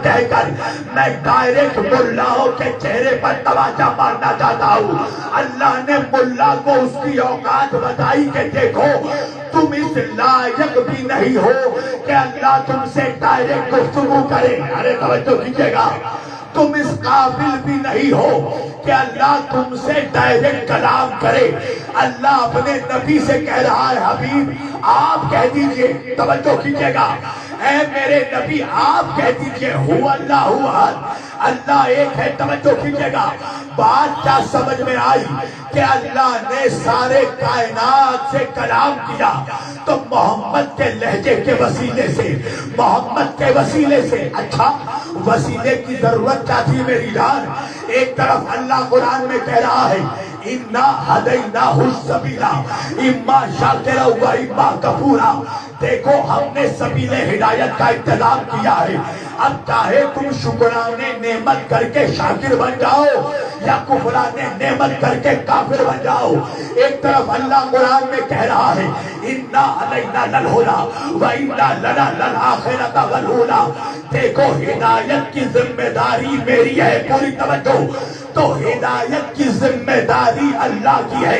کہہ کر میں ڈائریکٹ ملاؤں کے چہرے پر تماچا مارنا چاہتا ہوں۔ اللہ نے ملا کو اس کی اوقات بتائی کہ دیکھو تم اس لائق بھی نہیں ہو کہ اللہ تم سے ڈائریکٹ گفتگو کرے۔ ارے توجہ کیجیے گا، تم اس قابل بھی نہیں ہو کہ اللہ تم سے ڈائریکٹ کلام کرے۔ اللہ اپنے نبی سے کہہ رہا ہے حبیب آپ کہہ دیجئے، توجہ کیجیے گا، اے میرے نبی آپ کہہ دیجئے ہو اللہ احد، اللہ ایک ہے۔ توجہ کیجیے گا، بات کیا سمجھ میں آئی کہ اللہ نے سارے کائنات سے کلام کیا تو محمد کے لہجے کے وسیلے سے، محمد کے وسیلے سے۔ اچھا وسیلے کی ضرورت کیا تھی میری جان؟ ایک طرف اللہ قرآن میں کہہ رہا ہے اِنَّا هَدَيْنَاهُ السَّبِيلَ اِمَّا شَاكِرًا وَإِمَّا كَفُورًا۔ دیکھو ہم نے سبیل ہدایت کا انتظام کیا ہے، اب چاہے تم شکرانے نعمت کر کے شاکر بن جاؤ یا کفرانے نعمت کر کے کافر بن جاؤ۔ ایک طرف اللہ قرآن میں کہہ رہا ہے اِنَّا عَلَيْنَا لَلْهُدَىٰ وَإِنَّا لَنَا لَلْآخِرَةَ وَالْأُولَىٰ۔ دیکھو ہدایت کی ذمہ داری میری ہے، پوری توجہ۔ تو ہدایت کی ذمہ داری اللہ کی ہے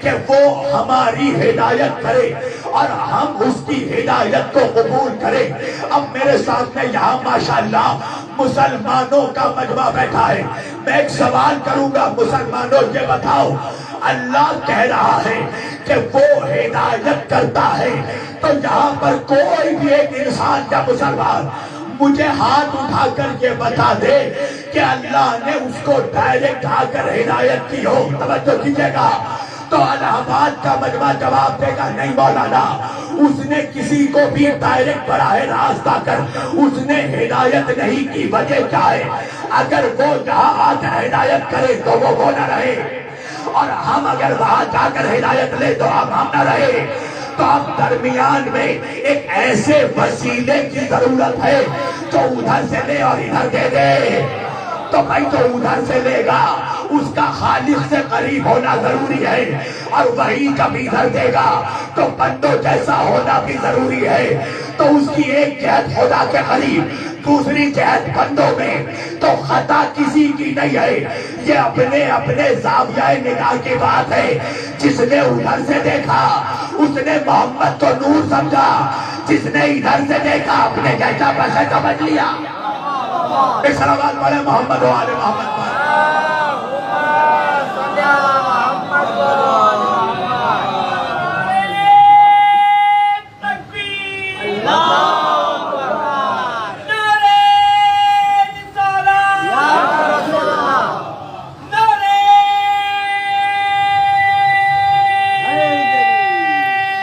کہ وہ ہماری ہدایت کرے اور ہم اس کی ہدایت کو قبول کریں۔ اب میرے ساتھ میں یہاں ماشاءاللہ مسلمانوں کا مجمع بیٹھا ہے، میں ایک سوال کروں گا، مسلمانوں یہ بتاؤ اللہ کہہ رہا ہے کہ وہ ہدایت کرتا ہے، تو یہاں پر کوئی بھی ایک انسان یا مسلمان مجھے ہاتھ اٹھا کر یہ بتا دے کہ اللہ نے اس کو ڈائریکٹ آ کر ہدایت کی ہو۔ توجہ کیجیے گا، تو الہ آباد کا مجمع جواب دے گا نہیں مولانا، اس نے کسی کو بھی ڈائریکٹ براہ راست آ کر اس نے ہدایت نہیں کی۔ وجہ کیا ہے؟ اگر وہ جہاں آ کر ہدایت کرے تو وہ نہ رہے، اور ہم اگر وہاں جا کر ہدایت لے تو ہم نہ رہے۔ تو اب درمیان میں ایک ایسے وسیلے کی ضرورت ہے جو ادھر سے لے اور ادھر دے دے۔ تو بھائی جو ادھر سے لے گا اس کا خالق سے قریب ہونا ضروری ہے، اور وہی جب ادھر دے گا تو بندوں جیسا ہونا بھی ضروری ہے۔ تو اس کی ایک جہت خدا کے قریب، دوسری جہت بندوں میں، تو خطا کسی کی نہیں ہے، یہ اپنے اپنے زاویہ نگاہ کی بات ہے۔ جس نے ادھر سے دیکھا اس نے محمد کو نور سمجھا، جس نے ادھر سے دیکھا اپنے جیسا بشر سمجھ لیا۔ ایک صلوات پڑھے محمد و آل محمد پر۔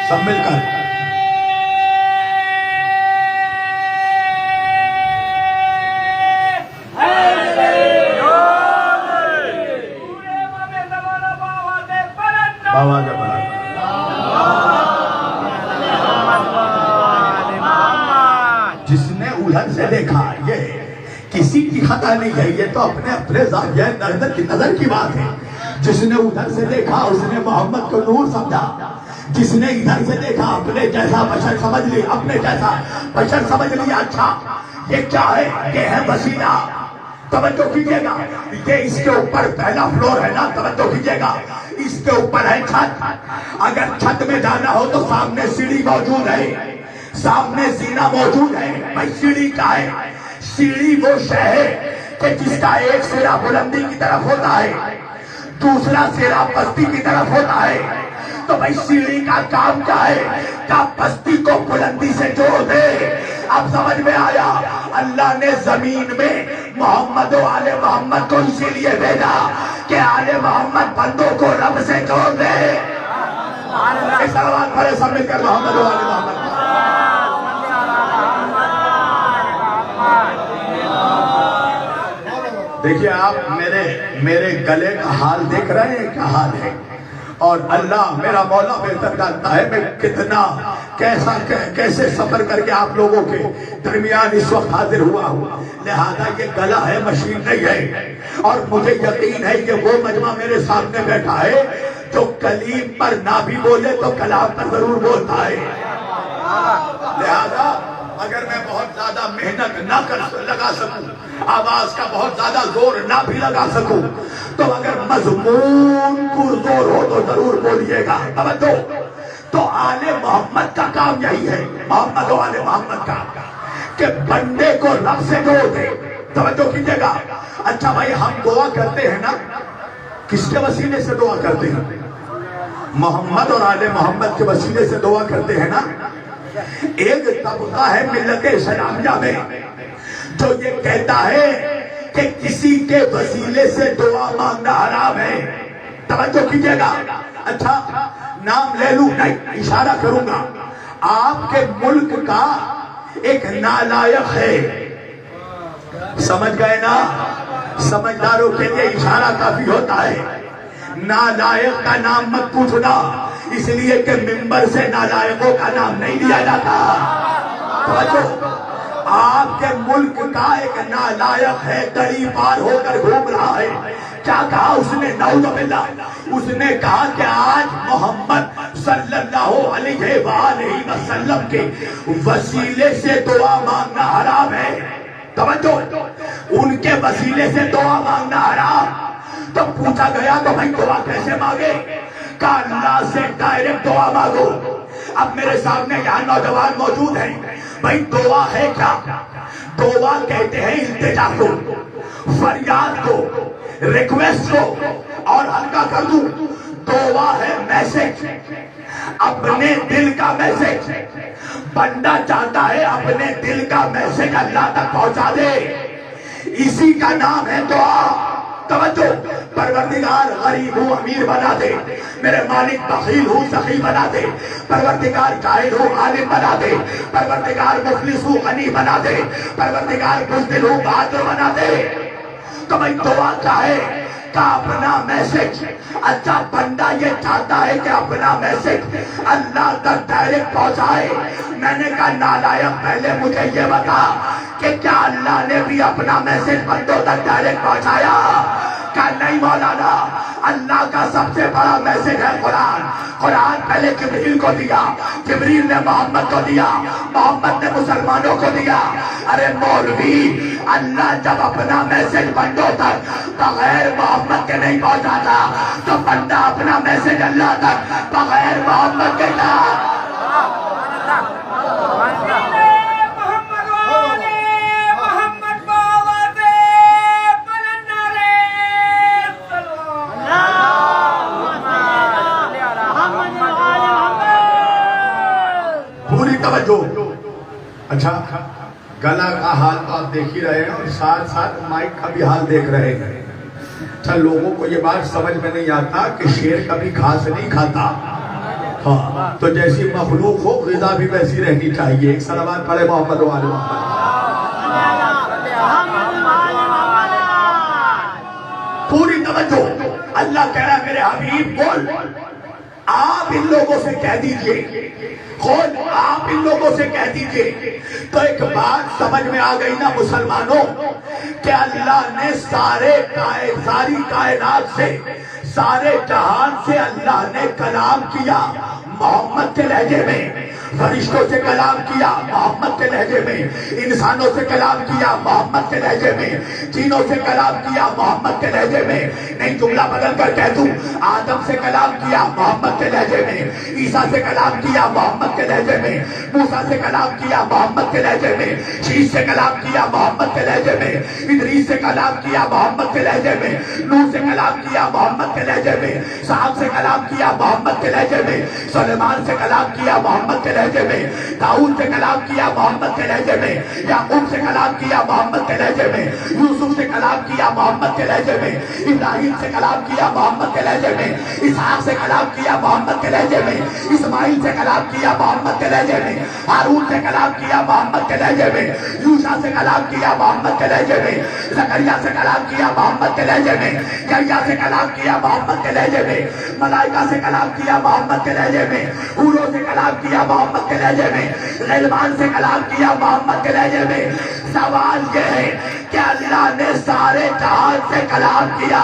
سب مل کر آواز بڑھا۔ جس نے ادھر سے دیکھا یہ کسی کی خطا نہیں ہے، یہ تو اپنے اپنے زاویہ نظر کی بات ہے۔ جس نے ادھر سے دیکھا اس نے محمد کو نور سمجھا، جس نے ادھر سے دیکھا اپنے جیسا بشر سمجھ لی، اپنے جیسا بشر سمجھ لیا۔ اچھا یہ کیا ہے؟ یہ ہے وسیلہ۔ توجہ کیجیے گا، یہ اس کے اوپر پہلا فلور ہے نا، توجہ کیجیے گا، اس کے اوپر ہے چھت۔ اگر چھت میں جانا ہو تو سامنے سیڑھی موجود ہے، سامنے زینہ موجود ہے۔ بھائی سیڑھی کیا ہے؟ سیڑھی وہ شے ہے کہ جس کا ایک سرا بلندی کی طرف ہوتا ہے، دوسرا سرا پستی کی طرف ہوتا ہے۔ تو بھائی سیڑھی کا کام کیا ہے؟ کہ پستی کو بلندی سے جوڑ دے۔ اب سمجھ میں آیا؟ اللہ نے زمین میں محمد و آل محمد کو اسی لیے بھیجا کہ آل محمد بندوں کو رب سے جوڑ دے۔ ایک صلوات پڑھے سب مل کر محمد و آل محمد۔ دیکھیے آپ میرے گلے کا حال دیکھ رہے ہیں، کیا حال ہے؟ اور اللہ میرا مولا بہتر جانتا ہے میں کتنا کیسے سفر کر کے آپ لوگوں کے درمیان اس وقت حاضر ہوا ہوں۔ لہذا یہ گلا ہے، مشین نہیں ہے، اور مجھے یقین ہے کہ وہ مجمع میرے سامنے بیٹھا ہے جو کلیم پر نہ بھی بولے تو کلام پر ضرور بولتا ہے۔ لہذا اگر میں بہت زیادہ محنت نہ لگا سکوں، آواز کا بہت زیادہ زور نہ بھی لگا سکوں، تو اگر مضمون پر زور ہو تو ضرور بولیے گا۔ توجہ، تو آل محمد کا کام یہی ہے، محمد و آل محمد کا، کہ بندے کو رب سے جوڑ دے۔ توجہ کیجئے گا۔ اچھا بھائی، ہم دعا کرتے ہیں نا، کس کے وسیلے سے دعا کرتے ہیں؟ محمد اور آل محمد کے وسیلے سے دعا کرتے ہیں نا۔ ایک طبقہ ہے ملت اسلامیہ میں جو یہ کہتا ہے کہ کسی کے وسیلے سے دعا مانگنا حرام ہے۔ توجہ کیجئے گا۔ اچھا، نام لے لوں؟ نہیں، اشارہ کروں گا۔ آپ کے ملک کا ایک نالائق ہے، سمجھ گئے نا؟ سمجھداروں کے لیے اشارہ کافی ہوتا ہے۔ نالائق کا نام مت پوچھنا، اس لیے کہ ممبر سے نالائقوں کا نام نہیں لیا جاتا۔ توجہ، آپ کے ملک کا ایک نالائق ہے، گلی پار ہو کر گھوم رہا ہے۔ کیا کہا اس نے؟ نعوذ باللہ، اس نے کہا کہ آج محمد صلی اللہ علیہ وآلہ وسلم کے وسیلے سے دعا مانگنا حرام ہے۔ توجہ، ان کے وسیلے سے دعا مانگنا حرام۔ تو پوچھا گیا تو بھائی دعا کیسے مانگے؟ کہا اللہ سے ڈائریکٹ دعا مانگو۔ اب میرے سامنے یہاں نوجوان موجود ہیں، بھائی دعا ہے کیا؟ دعا کہتے ہیں التجا کو، فریاد کو، ریکویسٹ کو، اور ہلکا کر دوں، دعا ہے میسج، اپنے دل کا میسج۔ بندہ چاہتا ہے اپنے دل کا میسج اللہ تک پہنچا دے، اسی کا نام ہے دعا۔ توجہ، پروردگار غریب ہوں امیر بنا دے، میرے مالک بخیل ہوں سخی بنا دے، پروردگار جاہل ہوں عالم بنا دے، پروردگار مفلس ہوں غنی بنا دے، پروردگار بزدل ہوں بہادر بنا دے۔ تو بھائی دعا کیا ہے؟ کا اپنا میسج۔ اچھا، بندہ یہ چاہتا ہے کہ اپنا میسج اللہ تک ڈائریکٹ پہنچائے۔ میں نے کہا نالائق، پہلے مجھے یہ بتا کہ کیا اللہ نے بھی اپنا میسج بندوں تک ڈائریکٹ پہنچایا؟ کہا نہیں مولانا، اللہ کا سب سے بڑا میسج ہے قرآن۔ قرآن پہلے جبریل کو دیا، جبریل نے محمد کو دیا، محمد نے مسلمانوں کو دیا۔ ارے مولوی، اللہ جب اپنا میسج بندوں تک بغیر محمد کے نہیں پہنچاتا تو بندہ اپنا میسج اللہ تک بغیر محمد کے تھا۔ پوری توجہ۔ اچھا، گلا کا حال تو آپ دیکھ ہی رہے ہیں اور ساتھ ساتھ مائک کا بھی حال دیکھ رہے ہیں۔ اچھا، لوگوں کو یہ بات سمجھ میں نہیں آتا کہ شیر کبھی گھاس نہیں کھاتا، ہاں، تو جیسی مخلوق ہو غذا بھی ویسی رہنی چاہیے۔ ایک صلوات پڑھے محمد و آل محمد۔ پوری توجہ۔ اللہ کہہ رہا ہے میرے حبیب بول، آپ ان لوگوں سے کہہ دیجئے، خود آپ ان لوگوں سے کہہ دیجئے۔ تو ایک بات سمجھ میں آ گئی نا مسلمانوں، کہ اللہ نے ساری کائنات سے، سارے جہان سے اللہ نے کلام کیا محمد کے لہجے میں، فرشتوں سے کلام کیا محمد کے لہجے میں، انسانوں سے کلام کیا محمد کے لہجے میں، جنوں سے کلام کیا محمد کے لہجے میں۔ نہیں، جملہ بدل کر کہہ دوں، آدم سے کلام کیا محمد کے لہجے میں، عیسیٰ سے کلام کیا محمد کے لہجے میں، موسیٰ سے کلام کیا محمد کے لہجے میں، شیش سے کلام کیا محمد کے لہجے میں، ادریس سے کلام کیا محمد کے لہجے میں، نوح سے کلام کیا محمد کے لہجے میں، صاحب سے کلام کیا محمد کے لہجے میں، سلیمان سے کلام کیا محمد کے لہجے میں، داؤد سے کلام کیا محمد کے لہجے میں، یعقوب سے کلام کیا محمد کے لہجے میں، یوسف سے کلام کیا محمد کے لہجے میں، ابراہیم سے کلام کیا محمد کے لہجے میں، اسحاق سے کلام کیا محمد کے لہجے میں، اسماعیل سے کلام کیا محمد کے لہجے میں، ہارون سے کلام کیا محمد کے لہجے میں، یوشع سے کلام کیا محمد کے لہجے میں، زکریا سے کلام کیا محمد کے لہجے میں، یحییٰ سے کلام کیا محمد کے لہجے میں، ملائکہ سے کلام کیا محمد کے لہجے میں، حوروں سے کلام کیا محمد کے لہجے میں، غلمان سے کلام کیا محمد کے لہجے میں۔ سوال یہ ہے کہ اللہ نے سارے جہان سے کلام کیا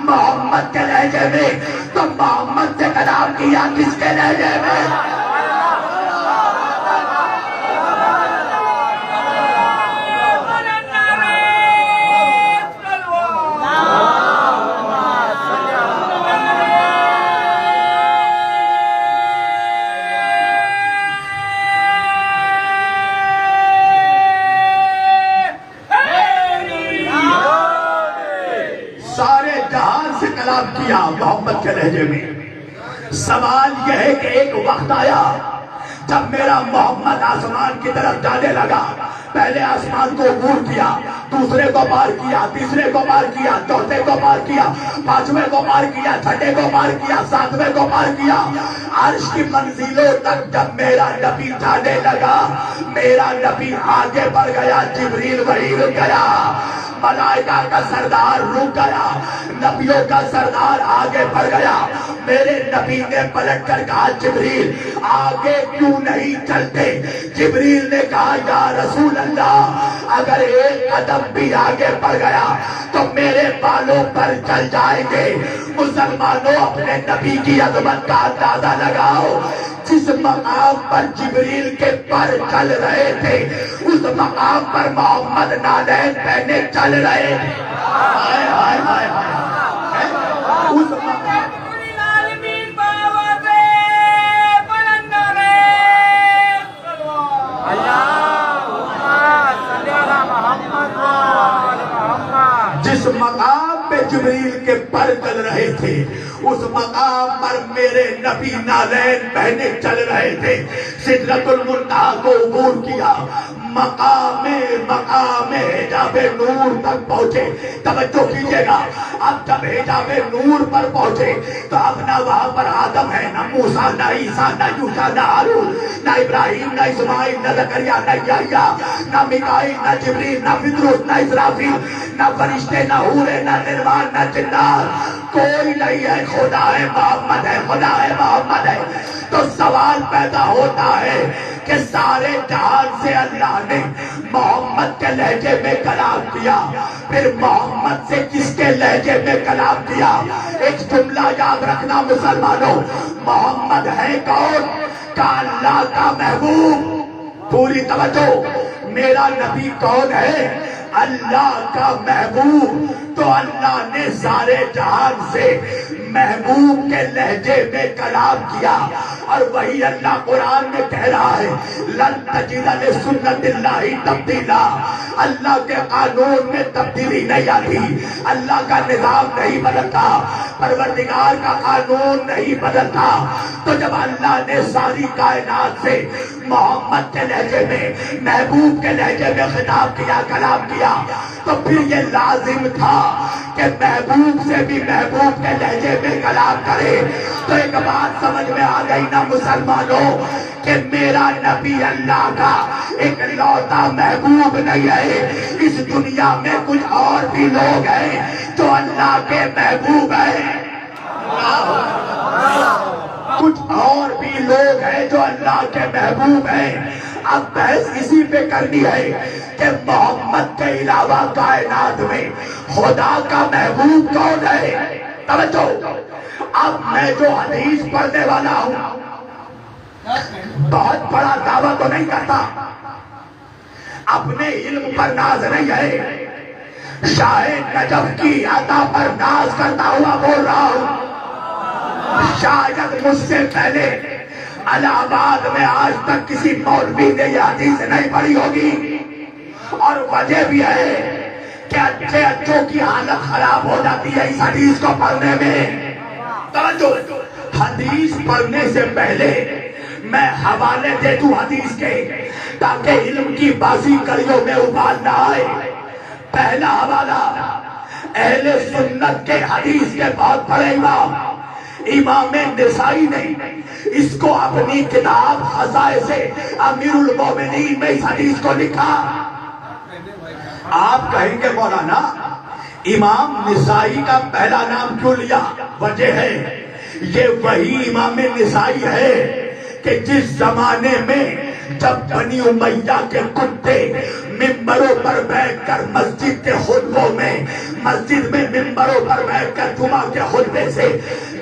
محمد کے لہجے میں، تو محمد سے کلام کیا کس کے لہجے میں؟ کیا محمد کے لہجے میں. سوال یہ ہے کہ ایک وقت آیا جب میرا محمد آسمان کی طرف جانے لگا. پہلے آسمان کو عبور کیا, دوسرے کو پار کیا, تیسرے کو پار کیا, چوتھے کو پار کیا, پانچویں کو پار کیا, چھٹے کو پار کیا, ساتویں کو پار کیا. عرش کی منزلوں تک جب میرا نبی جانے لگا, میرا نبی آگے بڑھ گیا, جبریل وہیں رک گیا, ملائکہ کا سردار رک گیا, نبیوں کا سردار آگے بڑھ گیا. میرے نبی نے پلٹ کر کہا جبریل آگے کیوں نہیں چلتے؟ جبریل نے کہا یا رسول اللہ اگر ایک قدم بھی آگے بڑھ گیا تو میرے بالوں پر چل جائیں گے. مسلمانوں اپنے نبی کی عظمت کا اندازہ لگاؤ. جس مقام پر جبریل کے پر چل رہے تھے اس مقام پر محمد نالین پہنے چل رہے تھے. ہائے ہائے ہائے ہائے. اس مقام جس مقام پہ جبریل کے پر چل رہے تھے اس مقام پر میرے نبی نالین پہنے چل رہے تھے. سدرۃ المنتہا کو عبور کیا, مقام حجاب نور تک پہنچے. توجہ کیجئے گا, اب جب حجاب نور پر پہنچے تو اب نہ وہاں پر آدم ہے, نہ موسیٰ, نہ عیسیٰ, نہ یوشع, نہ ہارون, نہ ابراہیم, نہ اسماعیل, نہ زکریا, نہ یحییٰ, نہ میکائیل, نہ جبریل, نہ پطرس, نہ اسرافیل, نہ فرشتے, نہ حوریں, نہ نروان, نہ جنات. کوئی نہیں ہے, خدا ہے محمد ہے, خدا ہے محمد ہے. تو سوال پیدا ہوتا ہے کہ سارے جہان سے اللہ نے محمد کے لہجے میں کلام کیا, پھر محمد سے کس کے لہجے میں کلام کیا؟ ایک جملہ یاد رکھنا مسلمانوں, محمد ہے کون؟ کہ اللہ کا محبوب. پوری توجہ, میرا نبی کون ہے؟ اللہ کا محبوب. تو اللہ نے سارے جہان سے محبوب کے لہجے میں کلام کیا, اور وہی اللہ قرآن میں کہہ رہا ہے لن تجد لسنت اللہ تبدیلا. اللہ کے قانون میں تبدیلی نہیں آتی, اللہ کا نظام نہیں بدلتا, پروردگار کا قانون نہیں بدلتا. تو جب اللہ نے ساری کائنات سے محمد کے لہجے میں, محبوب کے لہجے میں خطاب کیا, کلام کیا, تو پھر یہ لازم تھا کہ محبوب سے بھی محبوب کے لہجے میں کلام کرے. تو ایک بات سمجھ میں آ گئی نا مسلمانوں کہ میرا نبی اللہ کا ایک لوتا محبوب نہیں ہے. اس دنیا میں کچھ اور بھی لوگ ہیں جو اللہ کے محبوب ہیں, کچھ اور بھی لوگ ہیں جو اللہ کے محبوب ہیں. اب بحث اسی پہ کرنی ہے کہ محمد کے علاوہ کائنات میں خدا کا محبوب کون ہے؟ توجہ, اب میں جو حدیث پڑھنے والا ہوں بہت بڑا دعویٰ تو نہیں کرتا, اپنے علم پر ناز نہیں ہے, شاہ نجف کی عطا پر ناز کرتا ہوا بول رہا ہوں. شاید مجھ سے پہلے الہ آباد میں آج تک کسی مولوی نے یہ حدیث نہیں پڑھی ہوگی, اور وجہ بھی ہے کہ اچھے اچھوں کی حالت خراب ہو جاتی ہے اس حدیث کو پڑھنے میں. توجہ, حدیث پڑھنے سے پہلے میں حوالے دے دوں حدیث کے تاکہ علم کی بازی کڑیوں میں ابال نہ آئے. پہلا حوالہ اہل سنت کے حدیث کے بہت بڑے امام نسائی نے اس کو اپنی کتاب خصائص امیر المومنین میں اس حدیث کو لکھا. آپ کہیں گے مولانا امام نسائی کا پہلا نام کیوں لیا؟ وجہ ہے یہ وہی امام نسائی ہے کہ جس زمانے میں جب بنی امیہ کے کتے ممبروں پر بیٹھ کر مسجد کے خطبوں میں, مسجد میں ممبروں پر بیٹھ کر جمعہ کے خطبے سے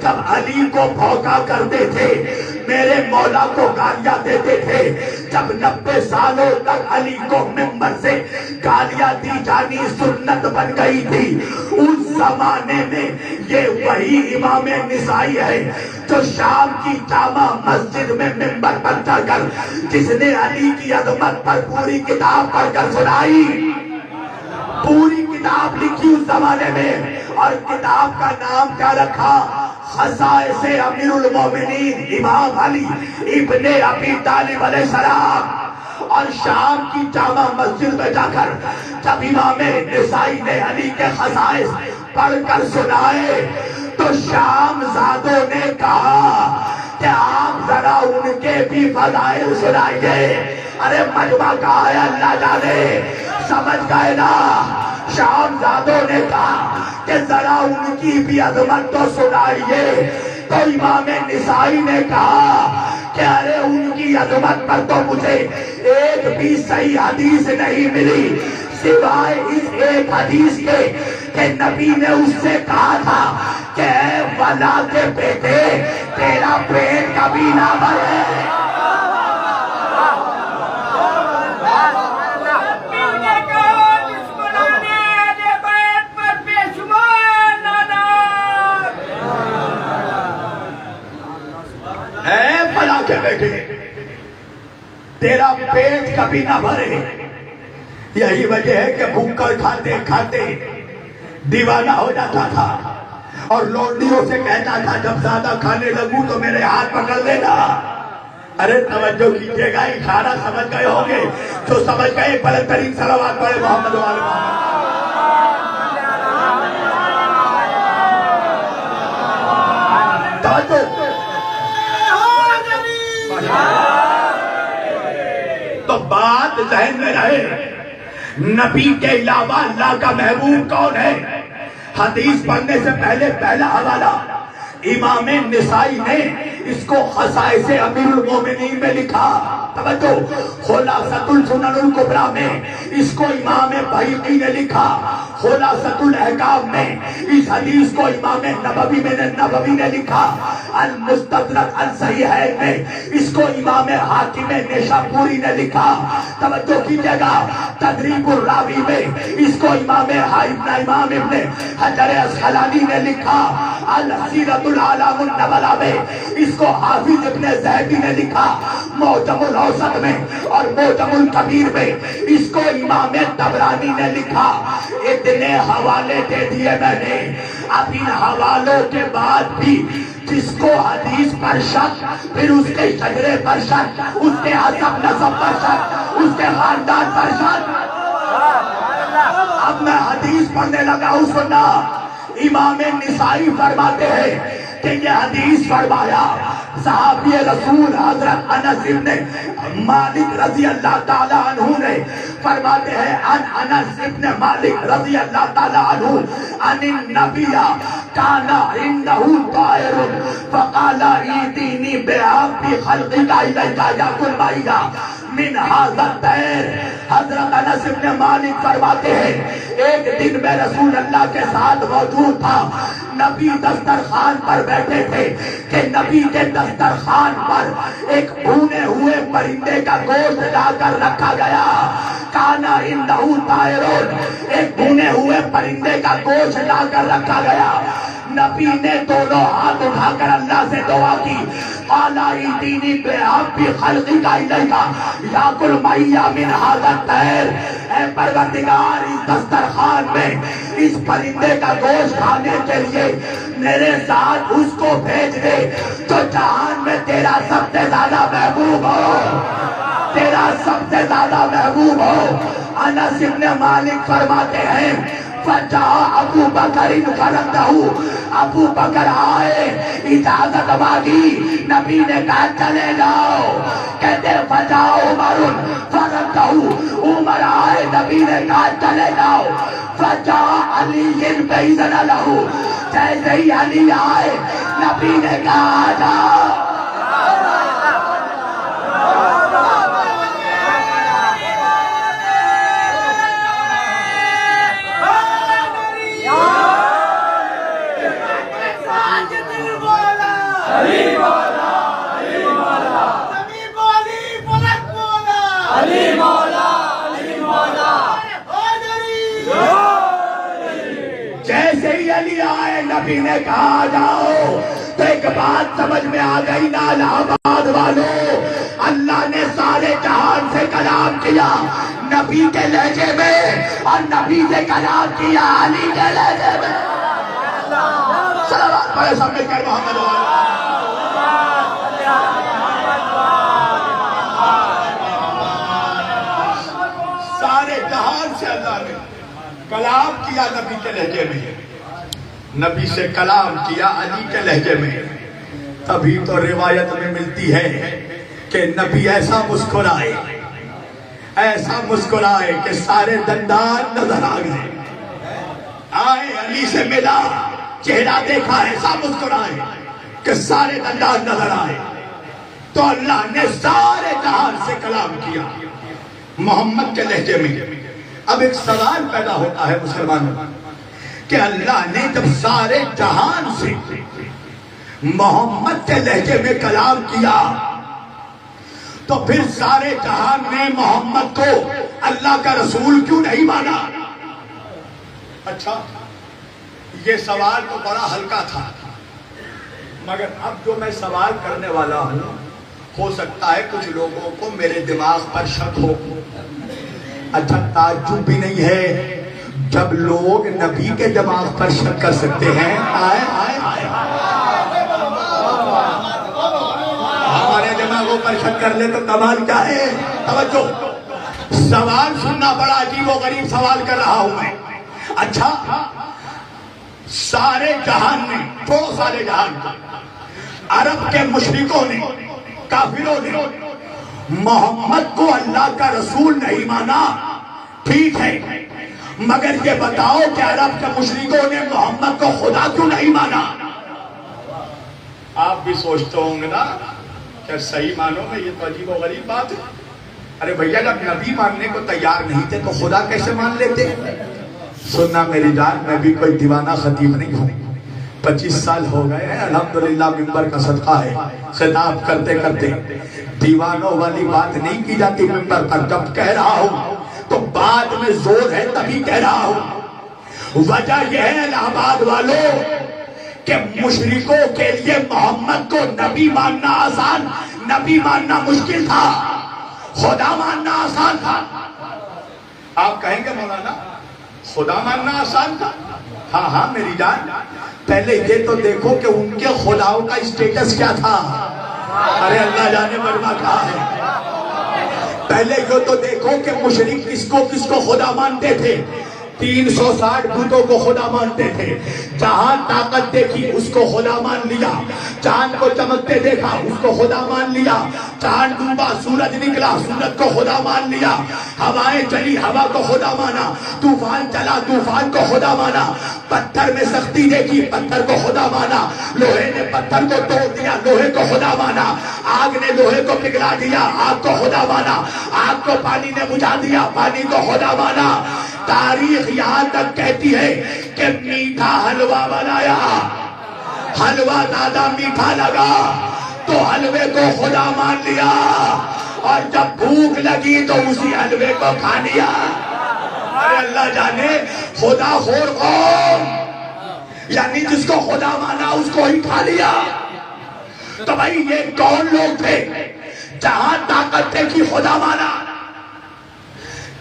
جب علی کو بھوکا کرتے تھے, میرے مولا کو گالیاں دیتے تھے, جب 90 سالوں تک علی کو ممبر سے گالیاں دی جانی سنت بن گئی تھی, اس زمانے میں یہ وہی امام نسائی ہے جو شام کی جامع مسجد میں ممبر پر چڑھ کر جس نے علی کی عظمت پر پوری کتاب پڑھ کر سنائی, پوری کتاب لکھی اس زمانے میں, اور کتاب کا نام کیا رکھا؟ خصائص امیر المومنین امام علی ابن ابی طالب علیہ السلام۔ اور شام کی جامع مسجد میں جا کر جب امام نسائی نے علی کے خصائص پڑھ کر سنائے تو شام زادوں نے کہا کہ آپ ذرا ان کے بھی فضائل سنائیے۔ ارے مجمع کہا ہے اللہ جانے، سمجھ گئے نا؟ شام زادوں نے کہا کہ ذرا ان کی بھی عظمت تو سنائیے۔ تو امام نسائی نے کہا کہ ارے ان کی عظمت پر تو مجھے ایک بھی صحیح حدیث نہیں ملی سوائے اس ایک حدیث کے کہ نبی نے اس سے کہا تھا کہ اے ولا کے بیٹے تیرا پیٹ کبھی نہ بھرے۔ اے ولا کے بیٹے تیرا پیٹ کبھی نہ بھرے۔ یہی وجہ ہے کہ بھوکر کھاتے کھاتے دیوانہ ہو جاتا تھا اور لونڈیوں سے کہتا تھا جب زیادہ کھانے لگوں تو میرے ہاتھ پکڑ لینا۔ ارے توجہ کیجئے گا، یہ کھانا سمجھ گئے ہوں گے، جو سمجھ گئے بلند ترین صلوات پڑھے محمد و آل محمد۔ توجہ تو بات ذہن میں رہے، نبی کے علاوہ اللہ کا محبوب کون ہے؟ حدیث پڑھنے سے پہلے پہلا حوالہ امام نسائی نے اس کو خصائص امیر المومنین میں لکھا۔ توجہ، خلاصۃ السنن الکبریٰ میں اس کو امام بہقی نے لکھا۔ خلاصۃ الاحکام میں اس حدیث کو امام نبوی نے لکھا۔ المستدرک الصحیحین میں اس کو امام حاکم نیشابوری نے لکھا۔ توجہ کیجئے گا، تدریب الراوی میں اس کو امام ابن حجر اسقلانی نے لکھا۔ السیرۃ الاعلام النبلا میں اس کو حافظ ابن زیدی نے لکھا۔ معجم الاوسط میں اور معجم الکبیر میں اس کو امام طبرانی نے لکھا۔ اتنے حوالے دے دیے میں نے، اب ان حوالوں کے بعد بھی جس کو حدیث پر شک، پھر اس کے شجرے پر شک، اس کے حسب نسب پر شک، اس کے خاندان پر شک۔ اب میں حدیث پڑھنے لگا ہوں، سننا۔ امام نسائی فرماتے ہیں کہ یہ حدیث فرمایا صحابی رسول حضرت انس ابن مالک رضی اللہ تعالیٰ عنہ نے فرماتے ہیں ان انس ابن مالک رضی اللہ تعالیٰ عنہ ان النبی کان عنده طائر فقال ایتینی بحب خلقک الیک یاکل معی من ھذا الطیر۔ حضرت انس ابن مالک فرماتے ہیں ایک دن میں رسول اللہ کے ساتھ موجود تھا، نبی دسترخوان پر بیٹھے تھے کہ نبی کے دسترخوان پر ایک بھونے ہوئے پرندے کا گوشت لا کر رکھا گیا۔ کانا عنده طائر، ایک بھونے ہوئے پرندے کا گوشت لا کر رکھا گیا۔ نبی نے دونوں ہاتھ اٹھا کر اللہ سے دعا کی، قال ایتینی بحب خلقک الیک یاکل معی من ھذا الطیر۔ اے پروردگار، اس دسترخوان میں اس پرندے کا گوشت کھانے کے لیے میرے ساتھ اس کو بھیج دے جو جہان میں تیرا سب سے زیادہ محبوب ہو، تیرا سب سے زیادہ محبوب ہو۔ انس ابن مالک فرماتے ہیں فجاء ابو بکر فرندہ، ابو بکر آئے، اجازت مانگی، نبی نے کہا چلے جاؤ۔ کہتے فجاء عمر فرندہ، عمر آئے، نبی نے کہا چلے جاؤ۔ فجاء علی فاذن لہ، جیسے ہی علی آئے نبی نے کہا آ جاؤ۔ جیسے ہی علی آئے نبی نے کہا جاؤ، تو ایک بات سمجھ میں آ گئی نا الہ آباد والوں، اللہ نے سارے جہان سے کلام کیا نبی کے لہجے میں، اور نبی سے کلام کیا علی کے لہجے میں۔ صلوات پڑھے سب مل کر محمد سارے جہان سے اللہ نے کلام کیا نبی کے لہجے میں، نبی سے کلام کیا علی کے لہجے میں، تبھی تو روایت میں ملتی ہے کہ نبی ایسا مسکرائے، ایسا مسکرائے کہ سارے دندان نظر آ گئے، آئے علی سے ملا، چہرہ دیکھا، ایسا مسکرائے کہ سارے دندان نظر آئے۔ تو اللہ نے سارے جہان سے کلام کیا محمد کے لہجے میں۔ اب ایک سوال پیدا ہوتا ہے مسلمانوں کہ اللہ نے جب سارے جہان سے محمد کے لہجے میں کلام کیا تو پھر سارے جہان نے محمد کو اللہ کا رسول کیوں نہیں مانا؟ اچھا یہ سوال تو بڑا ہلکا تھا، مگر اب جو میں سوال کرنے والا ہوں ہو سکتا ہے کچھ لوگوں کو میرے دماغ پر شک ہو۔ اچھا تعجب بھی نہیں ہے جب لوگ نبی کے دماغ پر شک کر سکتے ہیں۔ آئے آئے آئے ہمارے دماغوں پر شک کر لے تو کمال کیا ہے؟ توجہ، سوال سننا بڑا عجیب و غریب سوال کر رہا ہوں میں۔ اچھا سارے جہان نے، تو سارے جہان نے، عرب کے مشرکوں نے، کافروں نے محمد کو اللہ کا رسول نہیں مانا، ٹھیک ہے، مگر یہ بتاؤ کہ عرب کے مشرکوں نے محمد کو خدا کیوں نہیں مانا؟ آپ بھی سوچتے ہوں گے نا کہ صحیح معنوں میں یہ تو عجیب و غریب بات ہے۔ ارے بھیا جب نبی ماننے کو تیار نہیں تھے تو خدا کیسے مان لیتے؟ سننا میری جان، میں بھی کوئی دیوانہ خطیب نہیں ہوں، 25 سال ہو گئے ہیں الحمدللہ، ممبر کا صدقہ ہے، خطاب کرتے کرتے دیوانوں والی بات نہیں کی جاتی ممبر پر۔ جب کہہ رہا ہوں تو بعد میں زور ہے تبھی کہہ رہا ہوں۔ وجہ یہ ہے الہ آباد والوں کہ مشرکوں کے لیے محمد کو نبی ماننا آسان، نبی ماننا مشکل تھا، خدا ماننا آسان تھا۔ آپ کہیں گے مولانا خدا ماننا آسان تھا؟ ہاں ہاں میری جان، پہلے یہ تو دیکھو کہ ان کے خداؤں کا اسٹیٹس کیا تھا۔ ارے اللہ جانے مرما کہا ہے، پہلے یہ تو دیکھو کہ مشرک کس کو خدا مانتے تھے۔ 360 بتوں کو خدا مانتے تھے۔ جہاں طاقت دیکھی اس کو خدا مان لیا، چاند کو چمکتے دیکھا اس کو خدا مان لیا، چاند ڈوبا سورج نکلا سورج کو خدا مان لیا، ہوائیں چلی ہوا کو خدا مانا، طوفان چلا طوفان کو خدا مانا، پتھر میں سختی دیکھی پتھر کو خدا مانا، لوہے نے پتھر کو توڑ دیا لوہے کو خدا مانا، آگ نے لوہے کو پگھلا دیا آگ کو خدا مانا، آگ کو پانی نے بجھا دیا پانی کو خدا مانا۔ تاریخ یہاں تک کہتی ہے کہ میٹھا حلوہ بنایا، حلوہ زیادہ میٹھا لگا تو حلوے کو خدا مان لیا، اور جب بھوک لگی تو اسی حلوے کو کھا لیا۔ ارے اللہ جانے خدا خور قوم، یعنی جس کو خدا مانا اس کو ہی کھا لیا۔ تو بھائی یہ کون لوگ تھے؟ جہاں طاقت تھے کہ خدا مانا،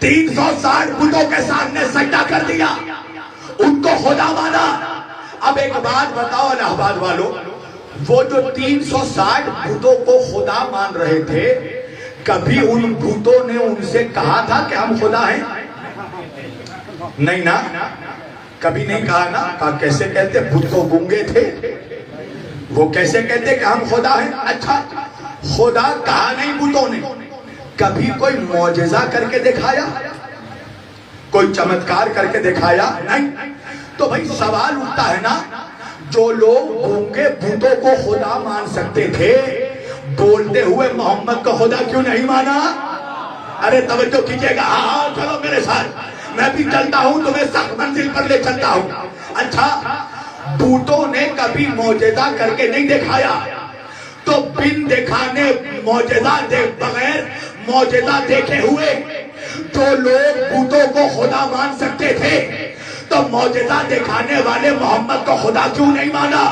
360 بتوں کے سامنے سجدہ کر دیا، ان کو خدا مانا۔ اب ایک بات بتاؤ الہ آباد والوں، وہ جو 360 بتوں کو خدا مان رہے تھے، کبھی ان بتوں نے ان سے کہا تھا کہ ہم خدا ہیں؟ نہیں نا، کبھی نہیں کہا نا۔ کہا کیسے کہتے؟ بت تو گونگے تھے، وہ کیسے کہتے کہ ہم خدا ہیں؟ اچھا خدا کہا نہیں بتوں نے، کبھی کوئی معجزہ کر کے دکھایا؟ کوئی چمتکار کر کے دکھایا؟ نہیں۔ تو بھائی سوال اٹھتا ہے نا، جو لوگ گونگے بتوں کو خدا مان سکتے تھے، بولتے ہوئے محمد کو خدا کیوں نہیں مانا؟ ارے توجہ کیجئے گا، ہاں چلو میرے ساتھ، میں بھی چلتا ہوں تمہیں سخت منزل پر لے چلتا ہوں۔ اچھا بتوں نے کبھی معجزہ کر کے نہیں دکھایا، تو بن دکھانے معجزہ بغیر معجزہ دیکھے ہوئے جو لوگ بتوں کو خدا مان سکتے تھے، تو معجزہ دکھانے والے محمد کو خدا کیوں نہیں مانا؟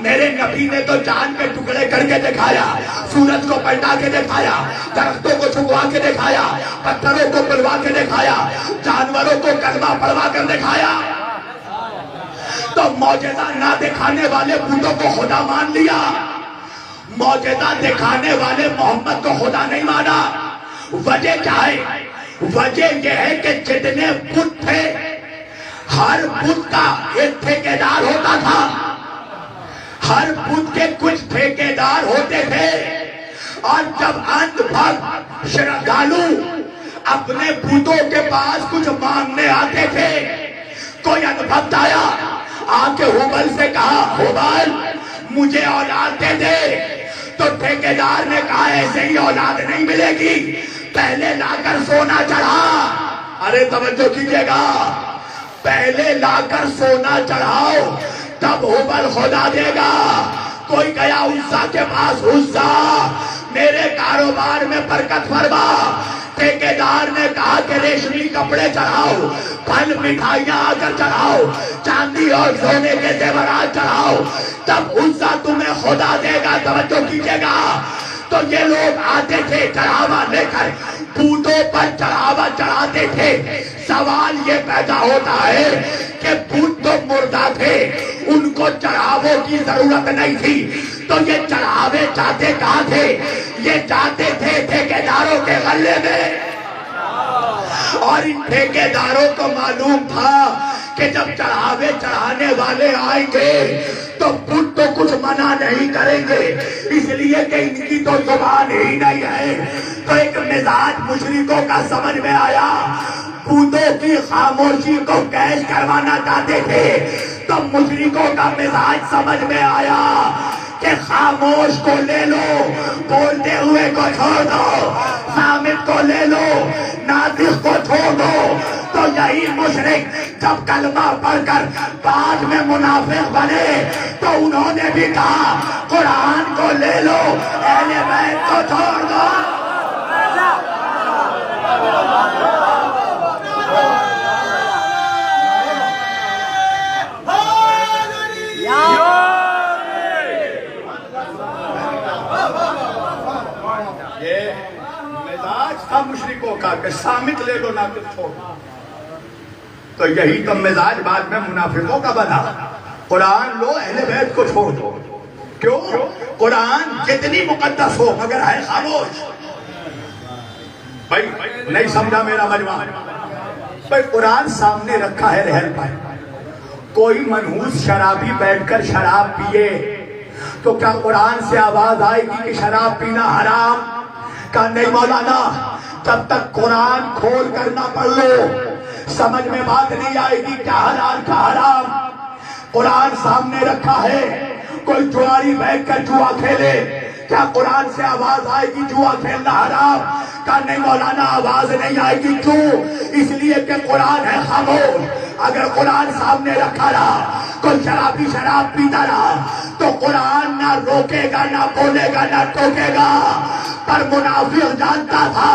میرے نبی نے تو چاند کے ٹکڑے کر کے دکھایا، سورج کو پلٹا کے دکھایا، درختوں کو چھپوا کے دکھایا، پتھروں کو پلوا کے دکھایا، جانوروں کو کلمہ پڑھوا کر دکھایا۔ تو تو معجزہ نہ دکھانے والے بتوں کو خدا مان لیا، معجزہ دکھانے والے محمد کو خدا نہیں مانا۔ وجہ کیا ہے؟ وجہ یہ ہے کہ جتنے بت تھے ہر بت کا ایک ٹھیکیدار ہوتا تھا، ہر بت کے کچھ ٹھیکیدار ہوتے تھے، اور جب اندھ بھگ شردھالو اپنے بتوں کے پاس کچھ مانگنے آتے تھے، کوئی اندھ بھگت آیا آ کے ہبل سے کہا ہبل مجھے اولاد دے دے، تو ٹھیکیدار نے کہا ایسے ہی اولاد نہیں ملے گی، پہلے لا کر سونا چڑھا۔ ارے توجہ کیجئے گا، پہلے لا کر سونا چڑھاؤ تب ہبل خدا دے گا۔ کوئی گیا عزا کے پاس، عزا میرے کاروبار میں برکت فرما، ٹھیکیدار نے کہا کہ ریشمی کپڑے چڑھاؤ، پھل مٹھائیاں آ کر چڑھاؤ، چاندی اور سونے کے زیورات چڑھاؤ، تب عزا تمہیں خدا دے گا۔ توجہ کیجئے گا، تو یہ لوگ آتے تھے چڑھاوا لے کر بتوں پر چڑھاوا چڑھاتے تھے۔ سوال یہ پیدا ہوتا ہے کہ بت تو مردہ تھے، ان کو چڑھاووں کی ضرورت نہیں تھی، تو یہ چڑھاوے جاتے کہاں تھے؟ یہ جاتے تھے ٹھیکیداروں کے غلے میں، اور ان ٹھیکیداروں کو معلوم تھا کہ جب چڑھاوے چڑھانے والے آئیں گے تو بت تو کچھ منع نہیں کریں گے، اس لیے کہ ان کی تو زبان ہی نہیں ہے۔ تو ایک مزاج مشرکوں کا سمجھ میں آیا، بتوں کی خاموشی کو کیش کروانا چاہتے تھے، تو مشرکوں کا مزاج سمجھ میں آیا کہ خاموش کو لے لو، بولتے ہوئے کو چھوڑ دو، صامت کو لے لو، ناطق کو چھوڑ دو۔ تو یہی مشرک جب کلمہ پڑھ کر بعد میں منافق بنے تو انہوں نے بھی کہا قرآن کو لے لو، اہل بیت کو چھوڑ دو۔ یہ مزاج تھا مشرکوں کا کہ صامت لے لو ناطق چھوڑ دو۔ تو یہی تو مزاج بعد میں منافقوں کا بنا، قرآن لو اہل بیت کو چھوڑ دو۔ کیوں؟ قرآن جتنی مقدس ہو مگر ہے خاموش۔ بھائی نہیں سمجھا میرا مجمع؟ بھائی قرآن سامنے رکھا ہے رہن پر، کوئی منحوس شرابی بیٹھ کر شراب پیے تو کیا قرآن سے آواز آئے گی کہ شراب پینا حرام؟ کہا نہیں مولانا، جب تک قرآن کھول کر نہ پڑھ لو سمجھ میں بات نہیں آئے گی کیا حلال کا حرام۔ قرآن سامنے رکھا ہے، کوئی جواری بیٹھ کر جوا کھیلے کیا قرآن سے آواز آئے گی جوا کھیلنا حرام؟ کہا نہیں مولانا آواز نہیں آئے گی، کیوں؟ اس لیے کہ قرآن ہے خاموش۔ اگر قرآن سامنے رکھا رہا کوئی شرابی شراب پیتا رہا تو قرآن نہ روکے گا، نہ بولے گا، نہ ٹوکے گا۔ پر منافق جانتا تھا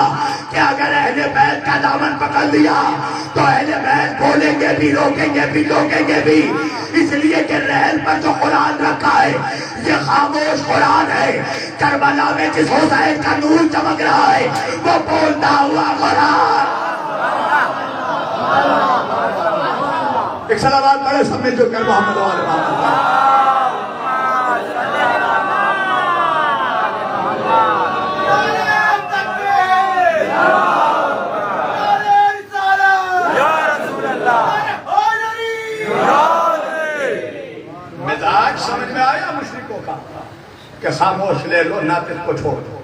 کہ اگر اہل بیت کا دامن پکڑ لیا تو اہل بیت بولیں گے بھی، روکیں گے بھی، ٹوکیں گے بھی، اس لیے کہ رحل پر جو قرآن رکھا ہے یہ خاموش قرآن ہے۔ کربلا میں جس حسین کا نور چمک رہا ہے وہ بولتا ہوا قرآن۔ ایک صلوات پڑھے سب میں جو کر محمد و آل محمد۔ مزاج سمجھ میں آیا مشرکوں کا کہ خاموش لے لو ناطق کو چھوڑ دو۔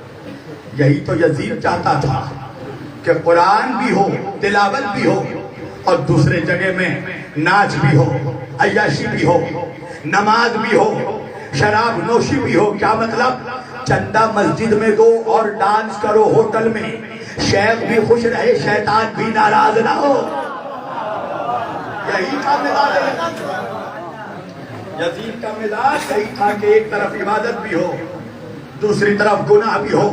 یہی تو یزید چاہتا تھا کہ قرآن بھی ہو، تلاوت بھی ہو، اور دوسرے جگہ میں ناچ بھی ہو، عیاشی بھی ہو، نماز بھی ہو، شراب نوشی بھی ہو۔ کیا مطلب؟ چندہ مسجد میں دو اور ڈانس کرو ہوٹل میں، شیخ بھی خوش رہے شیطان بھی ناراض نہ ہو۔ یہی تھا مزاج یزید کا مزاج، یہی تھا کہ ایک طرف عبادت بھی ہو دوسری طرف گناہ بھی ہو،